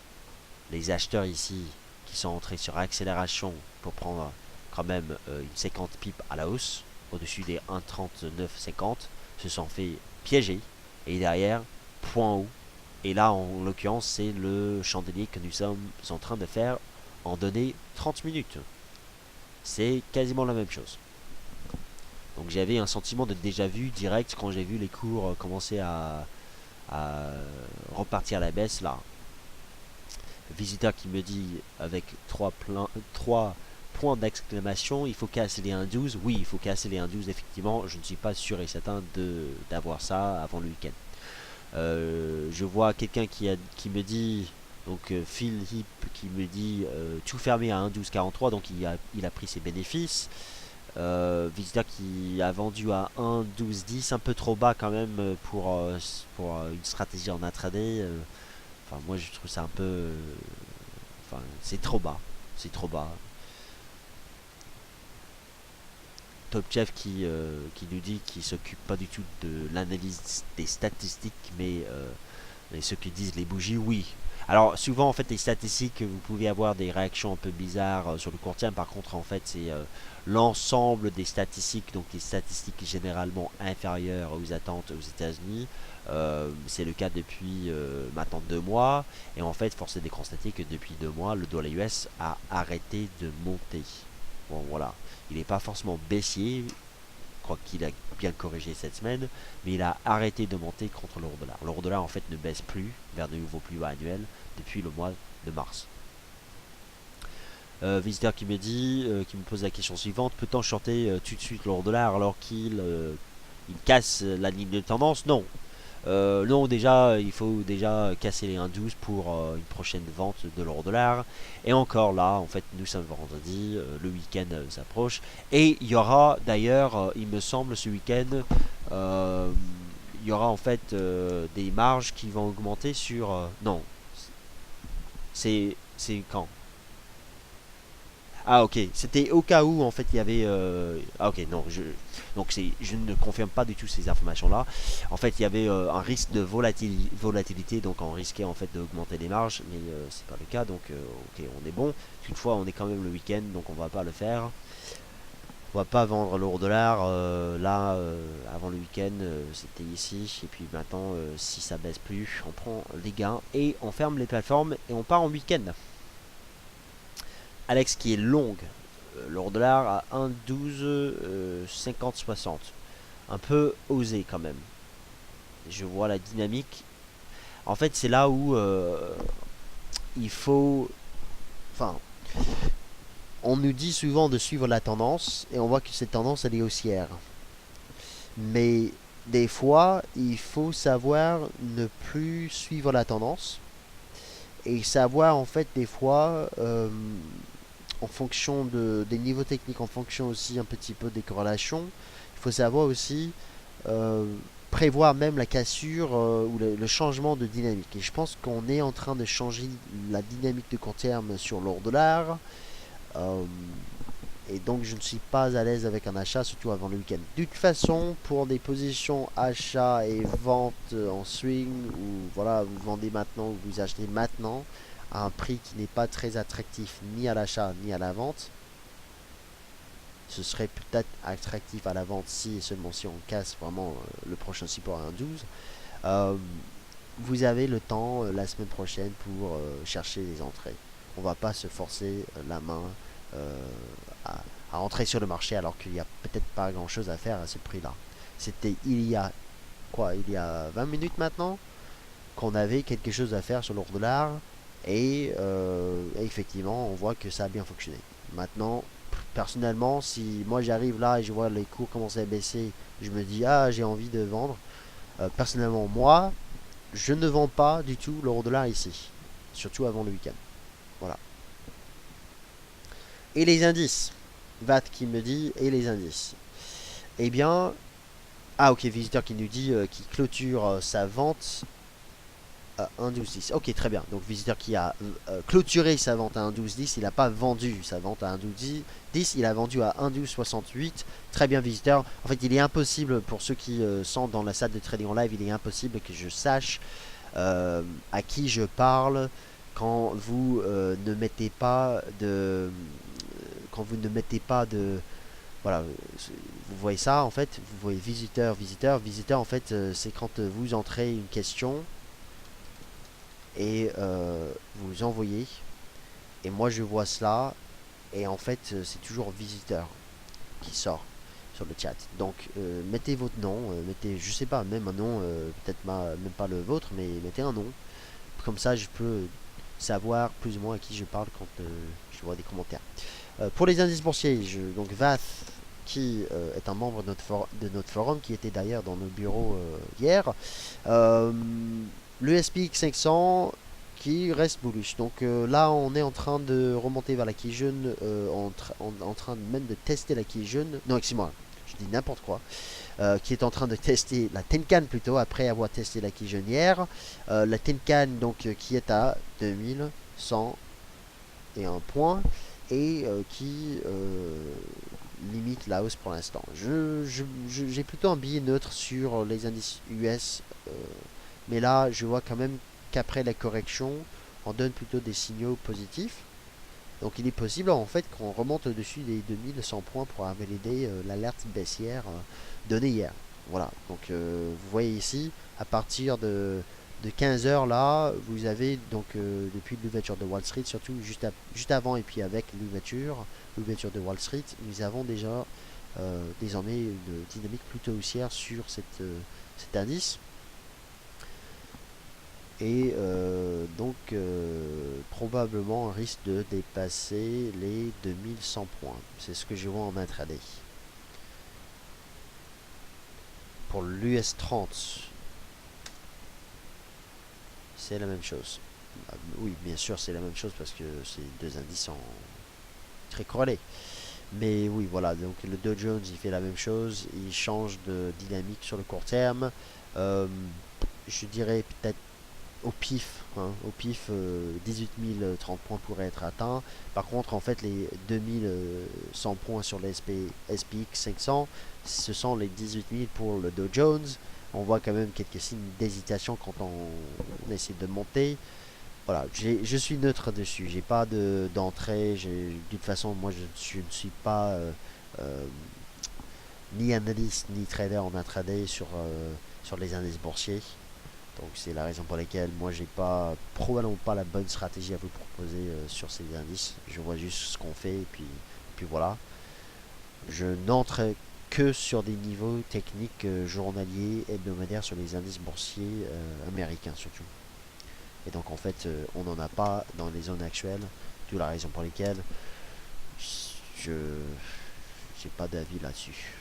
Les acheteurs ici, qui sont entrés sur accélération pour prendre quand même une 50 pips à la hausse, au-dessus des 1,39,50, se sont fait piéger. Et derrière, point haut. Et là, en l'occurrence, c'est le chandelier que nous sommes en train de faire en données 30 minutes. C'est quasiment la même chose. Donc j'avais un sentiment de déjà-vu direct quand j'ai vu les cours commencer à repartir à la baisse là. Visiteur qui me dit avec 3 points d'exclamation, il faut casser les 1,12. Oui, il faut casser les 1,12 effectivement. Je ne suis pas sûr et certain d'avoir ça avant le week-end. Je vois quelqu'un qui me dit, donc Phil Hip qui me dit tout fermé à 1,12,43, donc il a pris ses bénéfices. Visiteur qui a vendu à 1,12,10, un peu trop bas quand même pour une stratégie en intraday. Enfin, moi je trouve ça un peu. Enfin, c'est trop bas. C'est trop bas. Top Chef qui nous dit qu'il s'occupe pas du tout de l'analyse des statistiques, mais ceux qui disent les bougies, oui. Alors souvent en fait les statistiques, vous pouvez avoir des réactions un peu bizarres sur le court terme. Par contre en fait c'est l'ensemble des statistiques, donc les statistiques généralement inférieures aux attentes aux États-Unis. C'est le cas depuis maintenant 2 mois. Et en fait force est de constater que depuis 2 mois le dollar US a arrêté de monter. Bon voilà, il n'est pas forcément baissier. Je crois qu'il a bien corrigé cette semaine, mais il a arrêté de monter contre l'euro-dollar. L'euro-dollar en fait ne baisse plus vers de nouveaux plus bas annuels depuis le mois de mars. Visiteur qui me dit, qui me pose la question suivante: peut-on shorter tout de suite l'euro-dollar alors qu'il casse la ligne de tendance? Non. Non, déjà, il faut déjà casser les 1,12 pour une prochaine vente de l'euro-dollar. Et encore là, en fait, nous sommes vendredi, le week-end s'approche. Et il y aura d'ailleurs, il me semble, ce week-end, euh, il y aura en fait des marges qui vont augmenter sur... non, c'est quand? Ah ok, c'était au cas où en fait il y avait... Ah ok, non, donc je ne confirme pas du tout ces informations-là. En fait il y avait un risque de volatilité, donc on risquait en fait d'augmenter les marges, mais c'est pas le cas, donc ok, on est bon. Toutefois on est quand même le week-end, donc on va pas le faire. On va pas vendre l'euro-dollar là avant le week-end, c'était ici, et puis maintenant si ça baisse plus, on prend les gains et on ferme les plateformes et on part en week-end. Alex qui est longue, l'euro-dollar à 1,12 50-60. Un peu osé quand même. Je vois la dynamique. En fait, c'est là où il faut. Enfin, on nous dit souvent de suivre la tendance et on voit que cette tendance elle est haussière. Mais des fois, il faut savoir ne plus suivre la tendance et savoir en fait des fois en fonction des niveaux techniques, en fonction aussi un petit peu des corrélations, il faut savoir aussi euh, prévoir même la cassure ou le changement de dynamique. Et je pense qu'on est en train de changer la dynamique de court terme sur l'euro-dollar. Euh, et donc je ne suis pas à l'aise avec un achat, surtout avant le week-end. De toute façon, pour des positions achat et vente en swing, ou voilà, vous vendez maintenant ou vous achetez maintenant, à un prix qui n'est pas très attractif ni à l'achat ni à la vente, ce serait peut-être attractif à la vente si et seulement si on casse vraiment le prochain support à 1,12. Euh, vous avez le temps la semaine prochaine pour chercher les entrées. On va pas se forcer la main euh, à, à entrer sur le marché alors qu'il n'y a peut-être pas grand-chose à faire à ce prix-là. C'était il y a quoi? Il y a 20 minutes maintenant qu'on avait quelque chose à faire sur l'euro dollar et effectivement on voit que ça a bien fonctionné. Maintenant, personnellement, si moi j'arrive là et je vois les cours commencer à baisser, je me dis ah j'ai envie de vendre. Personnellement, moi, je ne vends pas du tout l'euro dollar ici, surtout avant le week-end. Voilà. Et les indices, VAT qui me dit et les indices. Eh bien, ah ok, visiteur qui nous dit qui clôture sa vente à 1,12,10. Ok, très bien. Donc visiteur qui a clôturé sa vente à 1,12,10, il n'a pas vendu sa vente à 1,12,10, il a vendu à 1,12,68. Très bien visiteur. En fait, il est impossible pour ceux qui sont dans la salle de trading en live, il est impossible que je sache à qui je parle quand vous ne mettez pas de quand vous ne mettez pas de voilà, vous voyez ça en fait, vous voyez visiteur, visiteur, visiteur en fait, c'est quand vous entrez une question et vous envoyez, et moi je vois cela, et en fait c'est toujours visiteur qui sort sur le chat. Donc mettez votre nom, mettez, je sais pas, même un nom, peut-être même pas le vôtre, mais mettez un nom. Comme ça je peux savoir plus ou moins à qui je parle quand je vois des commentaires. Pour les indices boursiers, donc VATH, qui est un membre de notre forum, qui était d'ailleurs dans nos bureaux hier. Euh, le SPX 500 qui reste bullish. Donc là, on est en train de remonter vers la Kijun, en train même de tester la Kijun. Non, excuse-moi, je dis n'importe quoi. Qui est en train de tester la Tenkan plutôt, après avoir testé la Kijun hier. La Tenkan, donc, qui est à 2101 points et qui limite la hausse pour l'instant. J'ai plutôt un billet neutre sur les indices US, mais là je vois quand même qu'après la correction, on donne plutôt des signaux positifs. Donc il est possible en fait qu'on remonte au-dessus des 2100 points pour invalider l'alerte baissière donnée hier. Voilà, donc vous voyez ici, à partir de 15 heures là, vous avez donc depuis l'ouverture de Wall Street, surtout juste avant et puis avec l'ouverture de Wall Street, nous avons déjà désormais une dynamique plutôt haussière sur cet indice. Et donc probablement un risque de dépasser les 2100 points. C'est ce que je vois en intraday. Pour l'US 30, c'est la même chose. Oui, bien sûr, c'est la même chose parce que ces deux indices sont très corrélés. Mais oui, voilà, donc le Dow Jones, il fait la même chose, il change de dynamique sur le court terme. Euh, je dirais peut-être au pif, hein, au pif, 18 030 points pourraient être atteints. Par contre, en fait, les 2100 points sur le SPX 500, ce sont les 18 000 pour le Dow Jones. On voit quand même quelques signes d'hésitation quand on essaie de monter. Voilà, je suis neutre dessus. J'ai pas d'entrée. De toute façon, moi, je ne suis pas euh, ni analyste ni trader en intraday sur les indices boursiers. Donc c'est la raison pour laquelle moi j'ai pas probablement pas la bonne stratégie à vous proposer sur ces indices. Je vois juste ce qu'on fait et puis voilà. Je n'entre que sur des niveaux techniques journaliers, hebdomadaires sur les indices boursiers américains surtout. Et donc en fait on n'en a pas dans les zones actuelles, d'où la raison pour laquelle je j'ai pas d'avis là-dessus.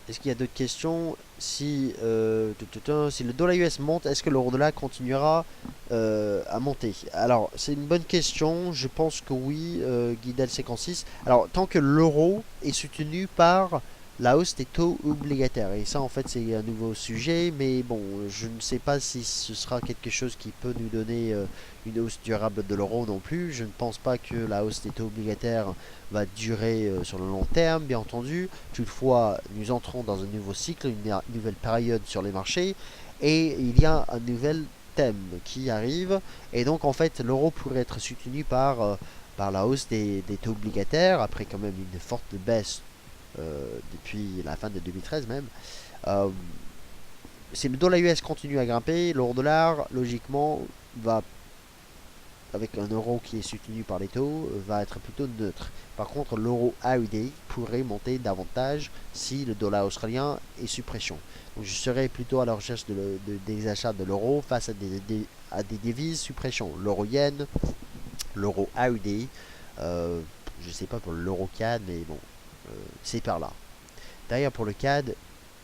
Est-ce qu'il y a d'autres questions? Si le dollar US monte, est-ce que l'euro dollar continuera à monter? Alors, c'est une bonne question. Je pense que oui, Guidal56. Alors, tant que l'euro est soutenu par la hausse des taux obligataires. Et ça, en fait, c'est un nouveau sujet. Mais bon, je ne sais pas si ce sera quelque chose qui peut nous donner une hausse durable de l'euro non plus. Je ne pense pas que la hausse des taux obligataires va durer sur le long terme, bien entendu. Toutefois, nous entrons dans un nouveau cycle, une nouvelle période sur les marchés, et il y a un nouvel thème qui arrive, et donc en fait l'euro pourrait être soutenu par la hausse des taux obligataires, après quand même une forte baisse depuis la fin de 2013 même. Euh, si le dollar US continue à grimper, l'euro dollar logiquement va, avec un euro qui est soutenu par les taux, va être plutôt neutre. Par contre, l'euro AUD pourrait monter davantage si le dollar australien est sous pression. Donc je serais plutôt à la recherche des achats de l'euro face à des devises sous pression. L'euro yen, l'euro AUD, je ne sais pas pour l'euro CAD, mais bon, c'est par là. D'ailleurs, pour le CAD,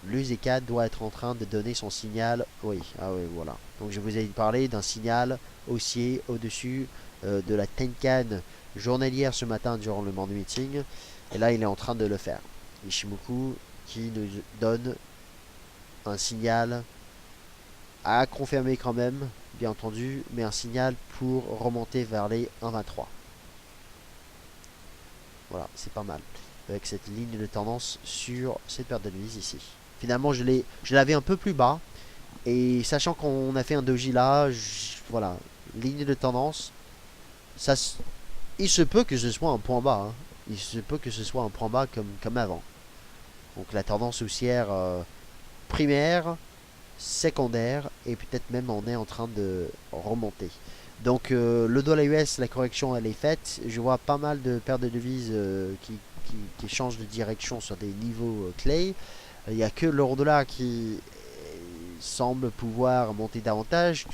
l'UZ4 doit être en train de donner son signal. Oui, ah oui, voilà. Donc je vous ai parlé d'un signal haussier au-dessus de la Tenkan journalière ce matin durant le morning meeting. Et là, il est en train de le faire. Ishimoku qui nous donne un signal à confirmer quand même, bien entendu, mais un signal pour remonter vers les 1,23. Voilà, c'est pas mal. Avec cette ligne de tendance sur cette paire de devises ici. Finalement, je l'avais un peu plus bas. Et sachant qu'on a fait un doji là, voilà, ligne de tendance, ça, il se peut que ce soit un point bas. Hein. Il se peut que ce soit un point bas comme avant. Donc la tendance haussière primaire, secondaire, et peut-être même on est en train de remonter. Donc le dollar US, la correction elle est faite. Je vois pas mal de paires de devises qui changent de direction sur des niveaux clés. Il n'y a que l'euro dollar qui semble pouvoir monter davantage.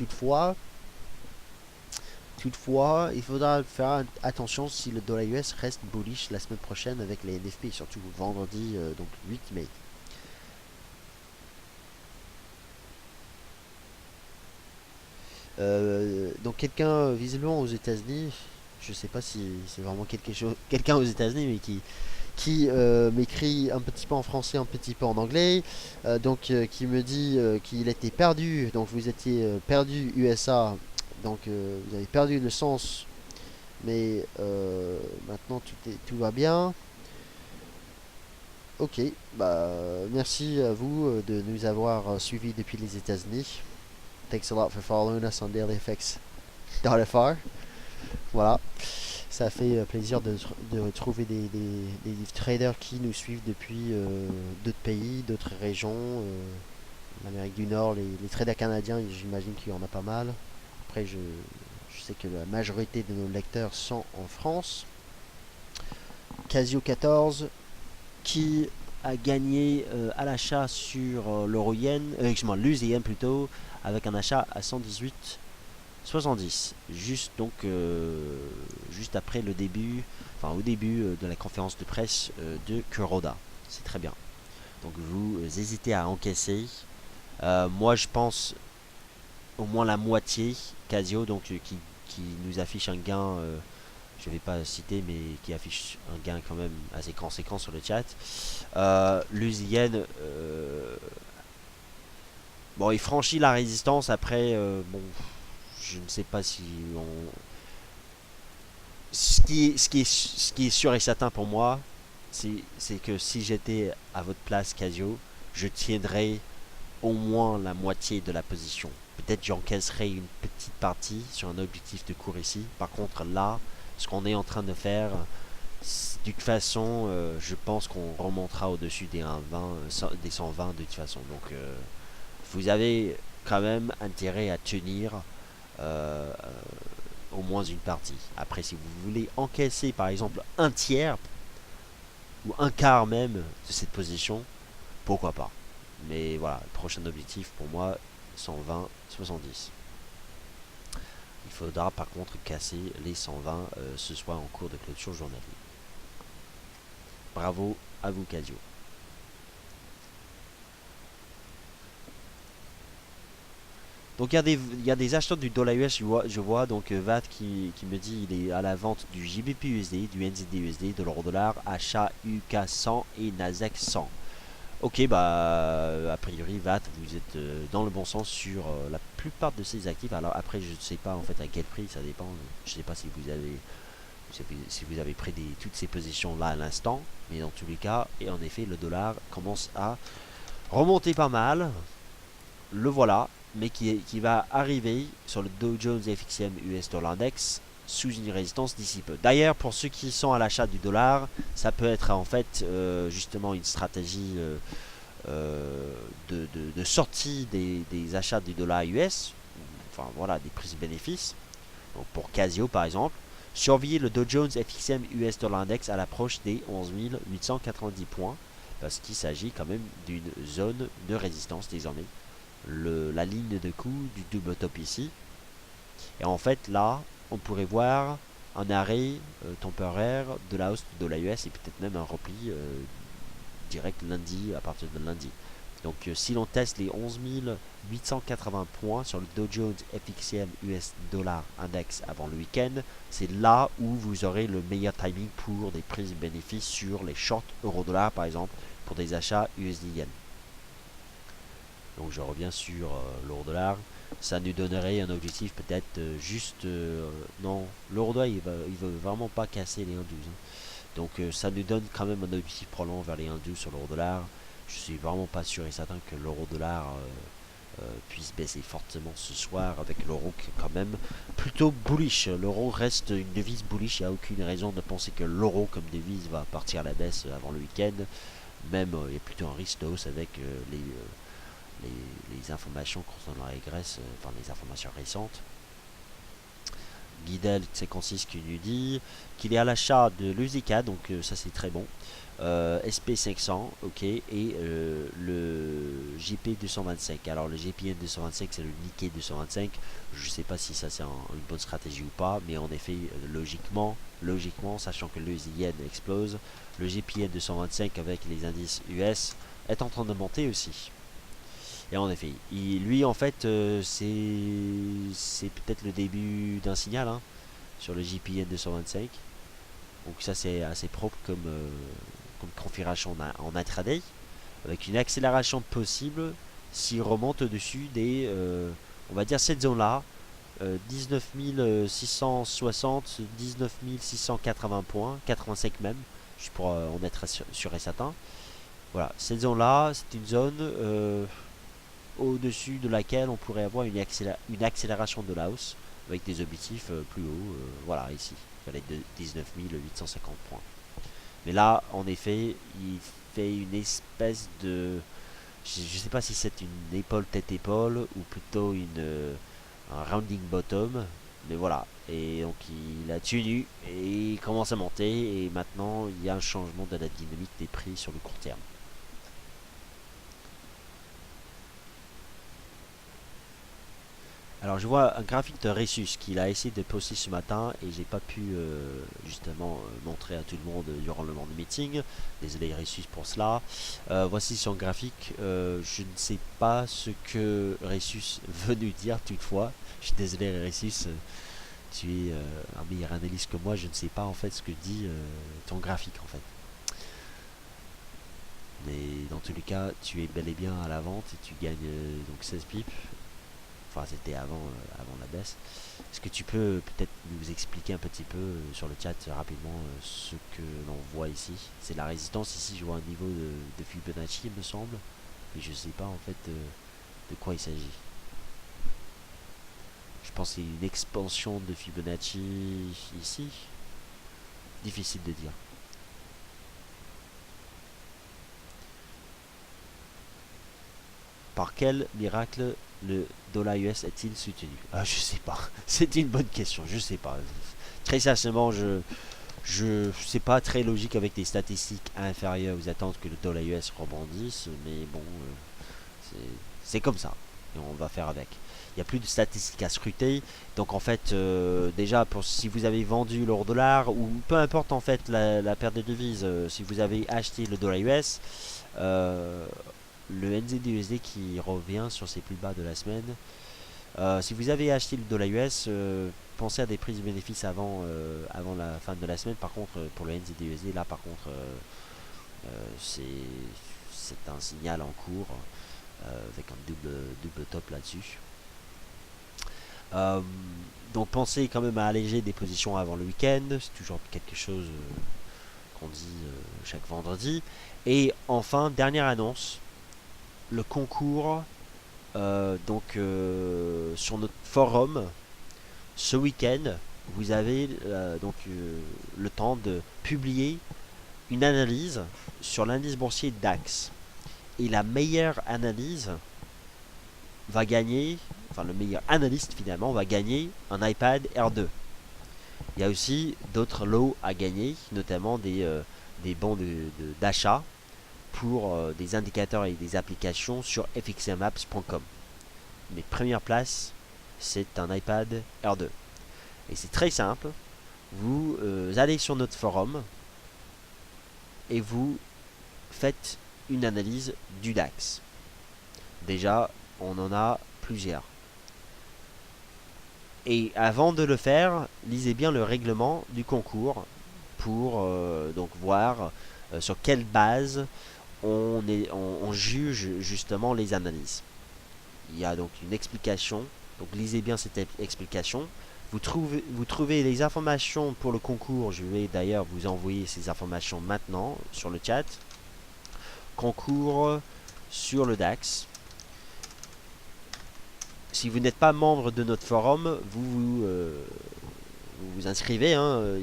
Toutefois, il faudra faire attention si le dollar US reste bullish la semaine prochaine avec les NFP, surtout vendredi, donc 8 mai. Donc quelqu'un visiblement aux États-Unis, je sais pas si c'est vraiment quelqu'un aux États-Unis, mais qui m'écrit un petit peu en français, un petit peu en anglais, qui me dit qu'il était perdu, donc vous étiez perdu USA, donc vous avez perdu le sens, mais maintenant tout va bien. Ok, bah merci à vous de nous avoir suivis depuis les États-Unis. Thanks a lot for following us on dailyfx.fr. Voilà. Ça fait plaisir de trouver des traders qui nous suivent depuis d'autres pays, d'autres régions, l'Amérique du Nord, les traders canadiens, j'imagine qu'il y en a pas mal. Après, je sais que la majorité de nos lecteurs sont en France. Casio 14 qui a gagné à l'achat sur l'euro yen, excuse-moi, l'USD plutôt, avec un achat à 118,70 juste juste après au début de la conférence de presse de Kuroda. C'est très bien. Donc vous hésitez à encaisser. Moi je pense au moins la moitié. Casio donc qui nous affiche un gain, je vais pas citer, mais qui affiche un gain quand même assez conséquent sur le chat. L'Uzienne, bon, il franchit la résistance. Après, bon, je ne sais pas si on. Ce qui est sûr et certain pour moi, c'est que si j'étais à votre place, Casio, je tiendrais au moins la moitié de la position. Peut-être j'encaisserai une petite partie sur un objectif de cours ici. Par contre, là, ce qu'on est en train de faire, de toute façon, je pense qu'on remontera au-dessus des 1,20, des 120 de toute façon. Donc, vous avez quand même intérêt à tenir euh, au moins une partie. Après, si vous voulez encaisser par exemple un tiers ou un quart même de cette position, pourquoi pas. Mais voilà, le prochain objectif pour moi, 120, 70. Il faudra par contre casser les 120 ce soir en cours de clôture journalier. Bravo à vous, Casio. Donc il y a des acheteurs du dollar US, je vois donc VAT qui me dit il est à la vente du JBP USD, du NZD USD, de l'euro dollar, achat UK 100 et Nasdaq 100. Ok, bah a priori VAT, vous êtes dans le bon sens sur la plupart de ces actifs. Alors après, je ne sais pas en fait à quel prix, ça dépend. Je ne sais pas si vous avez pris toutes ces positions là à l'instant, mais dans tous les cas, et en effet, le dollar commence à remonter pas mal. Le voilà, mais qui va arriver sur le Dow Jones FXM US Dollar Index sous une résistance d'ici peu. D'ailleurs, pour ceux qui sont à l'achat du dollar, ça peut être en fait justement une stratégie de sortie des achats du dollar US, enfin voilà, des prix et bénéfices. Donc pour Casio par exemple, surveiller le Dow Jones FXM US Dollar Index à l'approche des 11 890 points, parce qu'il s'agit quand même d'une zone de résistance désormais. La ligne de coup du double top ici. Et en fait là, on pourrait voir un arrêt temporaire de la hausse de la US et peut-être même un repli direct lundi, à partir de lundi. Donc si l'on teste les 11 880 points sur le Dow Jones FXM US Dollar Index avant le week-end, c'est là où vous aurez le meilleur timing pour des prises et bénéfices sur les shorts euro-dollar par exemple, pour des achats USD Yen. Donc je reviens sur l'euro-dollar. Ça nous donnerait un objectif peut-être juste... non, l'euro-dollar il veut vraiment pas casser les 1,12. Donc ça nous donne quand même un objectif prolongé vers les 1,12 sur l'euro-dollar. Je suis vraiment pas sûr et certain que l'euro-dollar puisse baisser fortement ce soir, avec l'euro qui est quand même plutôt bullish. L'euro reste une devise bullish, il n'y a aucune raison de penser que l'euro comme devise va partir à la baisse avant le week-end. Même il y a plutôt un risque de hausse avec les informations concernant la Grèce, enfin les informations récentes. Guidel C6 qui nous dit qu'il est à l'achat de l'USDK, donc ça c'est très bon. SP500, ok, et le JP225. Alors le JPN 225 c'est le Nikkei 225. Je sais pas si ça c'est une bonne stratégie ou pas, mais en effet logiquement, sachant que le yen explose, le JPN 225 avec les indices US est en train de monter aussi. Et en effet, lui en fait c'est peut-être le début d'un signal hein, sur le JPN 225. Donc ça c'est assez propre comme configuration en intraday, avec une accélération possible s'il remonte au-dessus des, on va dire cette zone là, 19 660, 19 680 points, 85 même, je pourrais en être sûr et certain. Voilà, cette zone là, c'est une zone au-dessus de laquelle on pourrait avoir une accélération de la hausse avec des objectifs plus hauts, voilà ici, avec 19 850 points. Mais là, en effet, il fait une espèce de... Je ne sais pas si c'est une épaule tête-épaule ou plutôt un rounding bottom. Mais voilà. Et donc il a tenu et il commence à monter. Et maintenant, il y a un changement de la dynamique des prix sur le court terme. Alors je vois un graphique de Ressus qu'il a essayé de poster ce matin et j'ai pas pu justement montrer à tout le monde durant le morning meeting. Désolé Ressus pour cela. Voici son graphique. Je ne sais pas ce que Ressus veut nous dire toutefois. Je suis désolé Ressus. Tu es un meilleur analyste que moi. Je ne sais pas en fait ce que dit ton graphique en fait. Mais dans tous les cas, tu es bel et bien à la vente et tu gagnes donc 16 pips. Enfin, c'était avant la baisse. Est-ce que tu peux peut-être nous expliquer un petit peu sur le chat rapidement ce que l'on voit ici? C'est la résistance ici, je vois un niveau de Fibonacci, il me semble. Mais je sais pas en fait de quoi il s'agit. Je pense que c'est une expansion de Fibonacci ici. Difficile de dire. Par quel miracle le dollar US est-il soutenu? Ah, je sais pas. C'est une bonne question. Je sais pas. Très sincèrement, c'est pas très logique avec des statistiques inférieures aux attentes que le dollar US rebondisse, mais bon, c'est comme ça. Et on va faire avec. Il n'y a plus de statistiques à scruter. Donc en fait, déjà, si vous avez vendu l'euro dollar, ou peu importe en fait la perte de devise, si vous avez acheté le dollar US, le NZD qui revient sur ses plus bas de la semaine. Si vous avez acheté le dollar US, pensez à des prises de bénéfices avant la fin de la semaine. Par contre, pour le NZD, là par contre, c'est un signal en cours avec un double top là-dessus. Donc pensez quand même à alléger des positions avant le week-end. C'est toujours quelque chose qu'on dit chaque vendredi. Et enfin, dernière annonce, le concours sur notre forum ce week-end, vous avez le temps de publier une analyse sur l'indice boursier DAX. Et la meilleure analyse va gagner, enfin le meilleur analyste finalement va gagner un iPad R2. Il y a aussi d'autres lots à gagner, notamment des bons d'achat pour des indicateurs et des applications sur fxmaps.com. Mais première place, c'est un iPad R2. Et c'est très simple. Vous allez sur notre forum et vous faites une analyse du DAX. Déjà, on en a plusieurs. Et avant de le faire, lisez bien le règlement du concours pour donc voir sur quelle base on juge justement les analyses. Il y a donc une explication. Donc lisez bien cette explication. Vous trouvez les informations pour le concours. Je vais d'ailleurs vous envoyer ces informations maintenant sur le chat. Concours sur le DAX. Si vous n'êtes pas membre de notre forum, vous vous inscrivez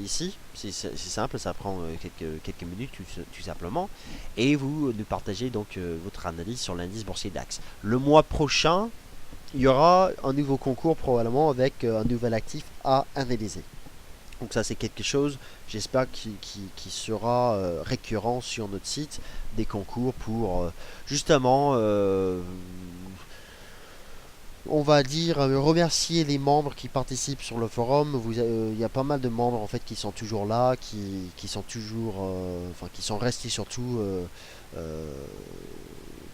ici. C'est simple, ça prend quelques minutes tout simplement. Et vous nous partagez donc votre analyse sur l'indice boursier DAX. Le mois prochain, il y aura un nouveau concours probablement avec un nouvel actif à analyser. Donc ça c'est quelque chose, j'espère, qui sera récurrent sur notre site, des concours pour justement on va dire remercier les membres qui participent sur le forum. Il y a pas mal de membres en fait qui sont toujours là, qui sont toujours, qui sont restés surtout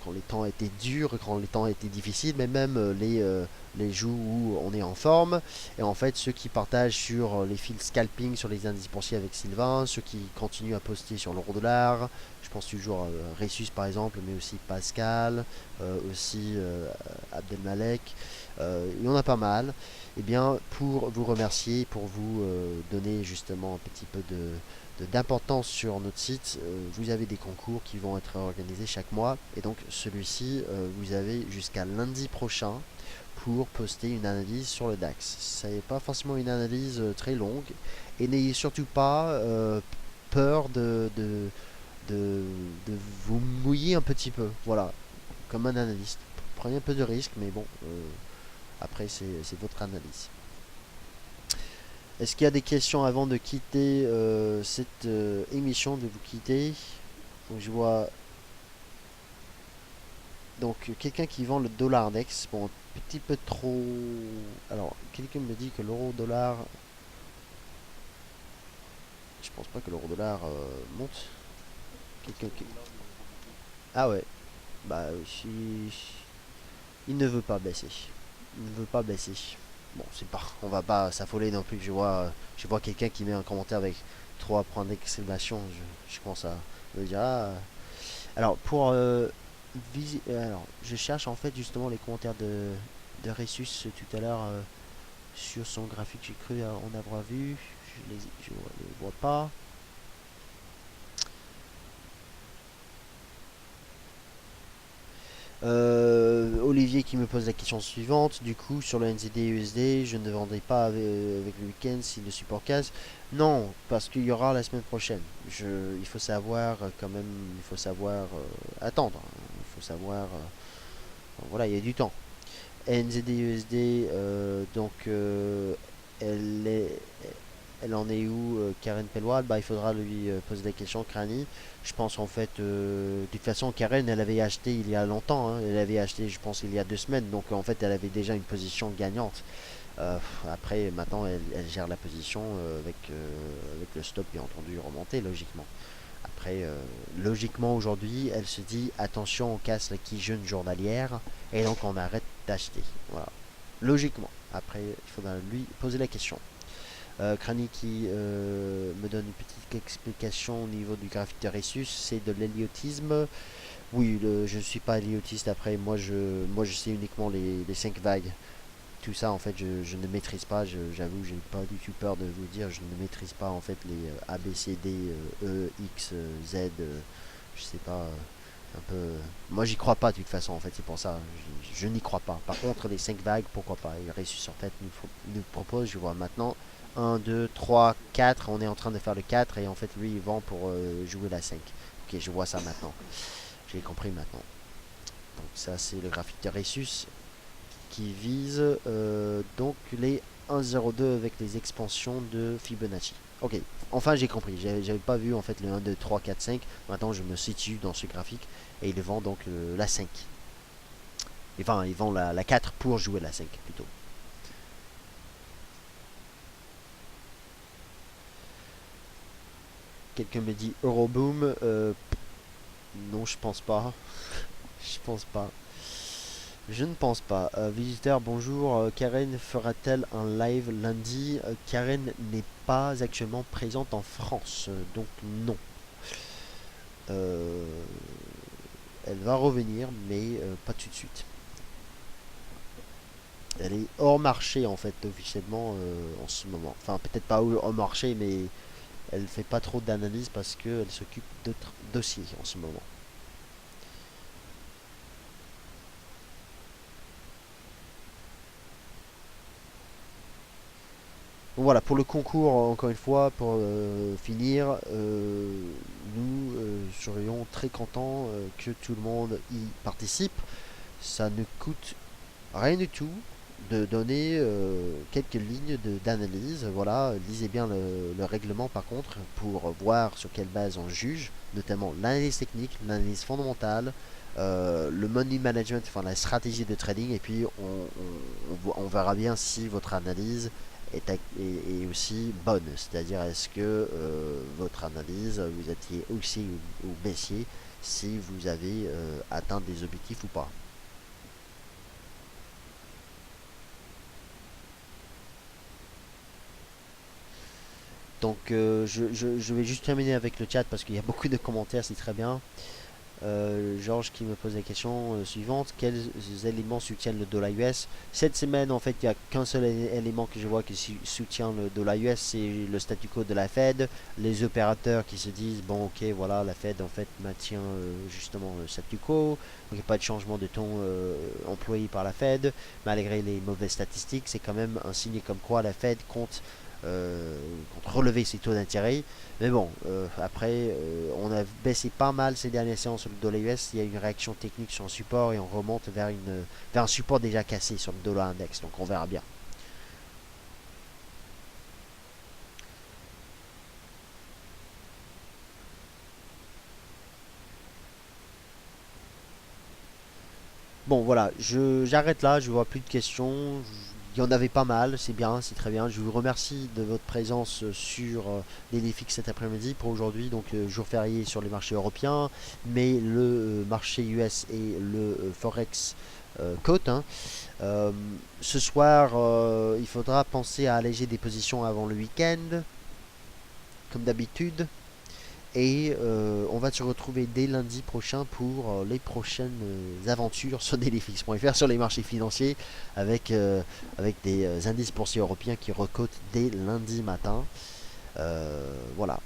quand les temps étaient durs, quand les temps étaient difficiles, mais même les jours où on est en forme. Et en fait, ceux qui partagent sur les fils scalping sur les indices boursiers avec Sylvain, ceux qui continuent à poster sur l'euro dollar, je pense toujours à Ressus par exemple, mais aussi Pascal, aussi Abdelmalek, il y en a pas mal. Et bien, pour vous remercier, pour vous donner justement un petit peu d'importance sur notre site, vous avez des concours qui vont être organisés chaque mois. Et donc celui-ci, vous avez jusqu'à lundi prochain pour poster une analyse sur le DAX. Ça n'est pas forcément une analyse très longue. Et n'ayez surtout pas peur de vous mouiller un petit peu. Voilà, comme un analyste. Prenez un peu de risque, mais bon, après c'est votre analyse. Est-ce qu'il y a des questions avant de quitter cette émission, de vous quitter? Donc je vois Donc quelqu'un qui vend le dollar index, bon, un petit peu trop. Alors, quelqu'un me dit que l'euro dollar, je pense pas que l'euro dollar monte. Quelqu'un qui... Ah ouais, bah il ne veut pas baisser. Il ne veut pas baisser. Bon, c'est pas, on va pas s'affoler non plus. Je vois quelqu'un qui met un commentaire avec trois points d'exclamation. Je commence à me dire, ah. Alors pour alors, je cherche en fait justement les commentaires de Ressus tout à l'heure sur son graphique. J'ai cru en avoir vu. Je les vois pas. Olivier qui me pose la question suivante. Du coup, sur le NZD USD, je ne vendrai pas avec le week-end si le support casse. Non, parce qu'il y aura la semaine prochaine. Il faut savoir quand même, il faut savoir attendre. Il faut savoir, voilà, il y a du temps. NZD USD, donc elle est, elle en est où, Karen Pelwad? Bah, il faudra lui poser la question, Crani. Je pense en fait, de toute façon, Karen, elle avait acheté il y a longtemps, hein. Elle avait acheté, je pense, il y a 2 semaines. Donc en fait, elle avait déjà une position gagnante. Après, maintenant, elle gère la position avec le stop, bien entendu, remonté, logiquement. Après, logiquement, aujourd'hui, elle se dit attention, on casse la qui jeune journalière et donc on arrête d'acheter. Voilà. Logiquement. Après, il faudra lui poser la question. Crani qui me donne une petite explication au niveau du graphique de Ressus, c'est de l'héliotisme. Oui, je ne suis pas héliotiste. Après, moi, je sais uniquement les 5 vagues. Tout ça, en fait, je ne maîtrise pas. J'avoue, j'ai pas du tout peur de vous dire, je ne maîtrise pas en fait les A, B, C, D, E, X, Z. Je sais pas. Un peu. Moi, j'y crois pas de toute façon. En fait, c'est pour ça. Je n'y crois pas. Par contre, les 5 vagues, pourquoi pas. Il Ressus en fait nous propose. Je vois maintenant un 2 3 4. On est en train de faire le 4 et en fait, lui, il vend pour jouer la 5. Ok, je vois ça maintenant. J'ai compris maintenant. Donc ça, c'est le graphique de Ressus qui vise donc les 1,02 avec les expansions de Fibonacci. Ok, enfin j'ai compris. J'avais pas vu en fait le 1, 2, 3, 4, 5. Maintenant je me situe dans ce graphique et il vend donc la 5. Enfin, il vend la 4 pour jouer la 5 plutôt. Quelqu'un me dit Euroboom. Non, je pense pas. Je pense pas. Je ne pense pas. Visiteur, bonjour. Karen fera-t-elle un live lundi? Karen n'est pas actuellement présente en France, donc non. Euh, Elle va revenir, mais pas tout de suite. Elle est hors marché en fait officiellement en ce moment. Enfin peut-être pas hors marché, mais elle fait pas trop d'analyse parce qu'elle s'occupe d'autres dossiers en ce moment. Donc voilà, pour le concours, encore une fois, pour finir, nous serions très contents que tout le monde y participe. Ça ne coûte rien du tout de donner quelques lignes d'analyse. Voilà, lisez bien le règlement par contre pour voir sur quelle base on juge, notamment l'analyse technique, l'analyse fondamentale, le money management, enfin la stratégie de trading, et puis on verra bien si votre analyse est aussi bonne, c'est-à-dire est-ce que votre analyse, vous étiez haussier ou baissier, si vous avez atteint des objectifs ou pas. Donc je vais juste terminer avec le chat parce qu'il y a beaucoup de commentaires, c'est très bien. Georges qui me pose la question suivante: quels éléments soutiennent le dollar US? Cette semaine, en fait, il n'y a qu'un seul élément que je vois qui soutient le dollar US, c'est le statu quo de la Fed. Les opérateurs qui se disent bon, ok, voilà, la Fed en fait maintient justement le statu quo, donc il n'y a pas de changement de ton employé par la Fed, malgré les mauvaises statistiques. C'est quand même un signe comme quoi la Fed euh, compte relever ses taux d'intérêt. Mais bon, après, on a baissé pas mal ces dernières séances sur le dollar US. Il y a une réaction technique sur un support et on remonte vers un support déjà cassé sur le dollar index. Donc on verra bien. Bon, voilà, j'arrête là, je vois plus de questions. Il y en avait pas mal, c'est bien, c'est très bien. Je vous remercie de votre présence sur l'Elifix cet après-midi pour aujourd'hui. Donc, jour férié sur les marchés européens, mais le marché US et le Forex cote, hein. Euh, Ce soir, il faudra penser à alléger des positions avant le week-end, comme d'habitude. Et on va se retrouver dès lundi prochain pour les prochaines aventures sur Daillyfix.fr sur les marchés financiers avec des indices boursiers européens qui recotent dès lundi matin. Voilà.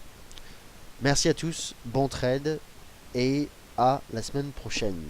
Merci à tous, bon trade et à la semaine prochaine.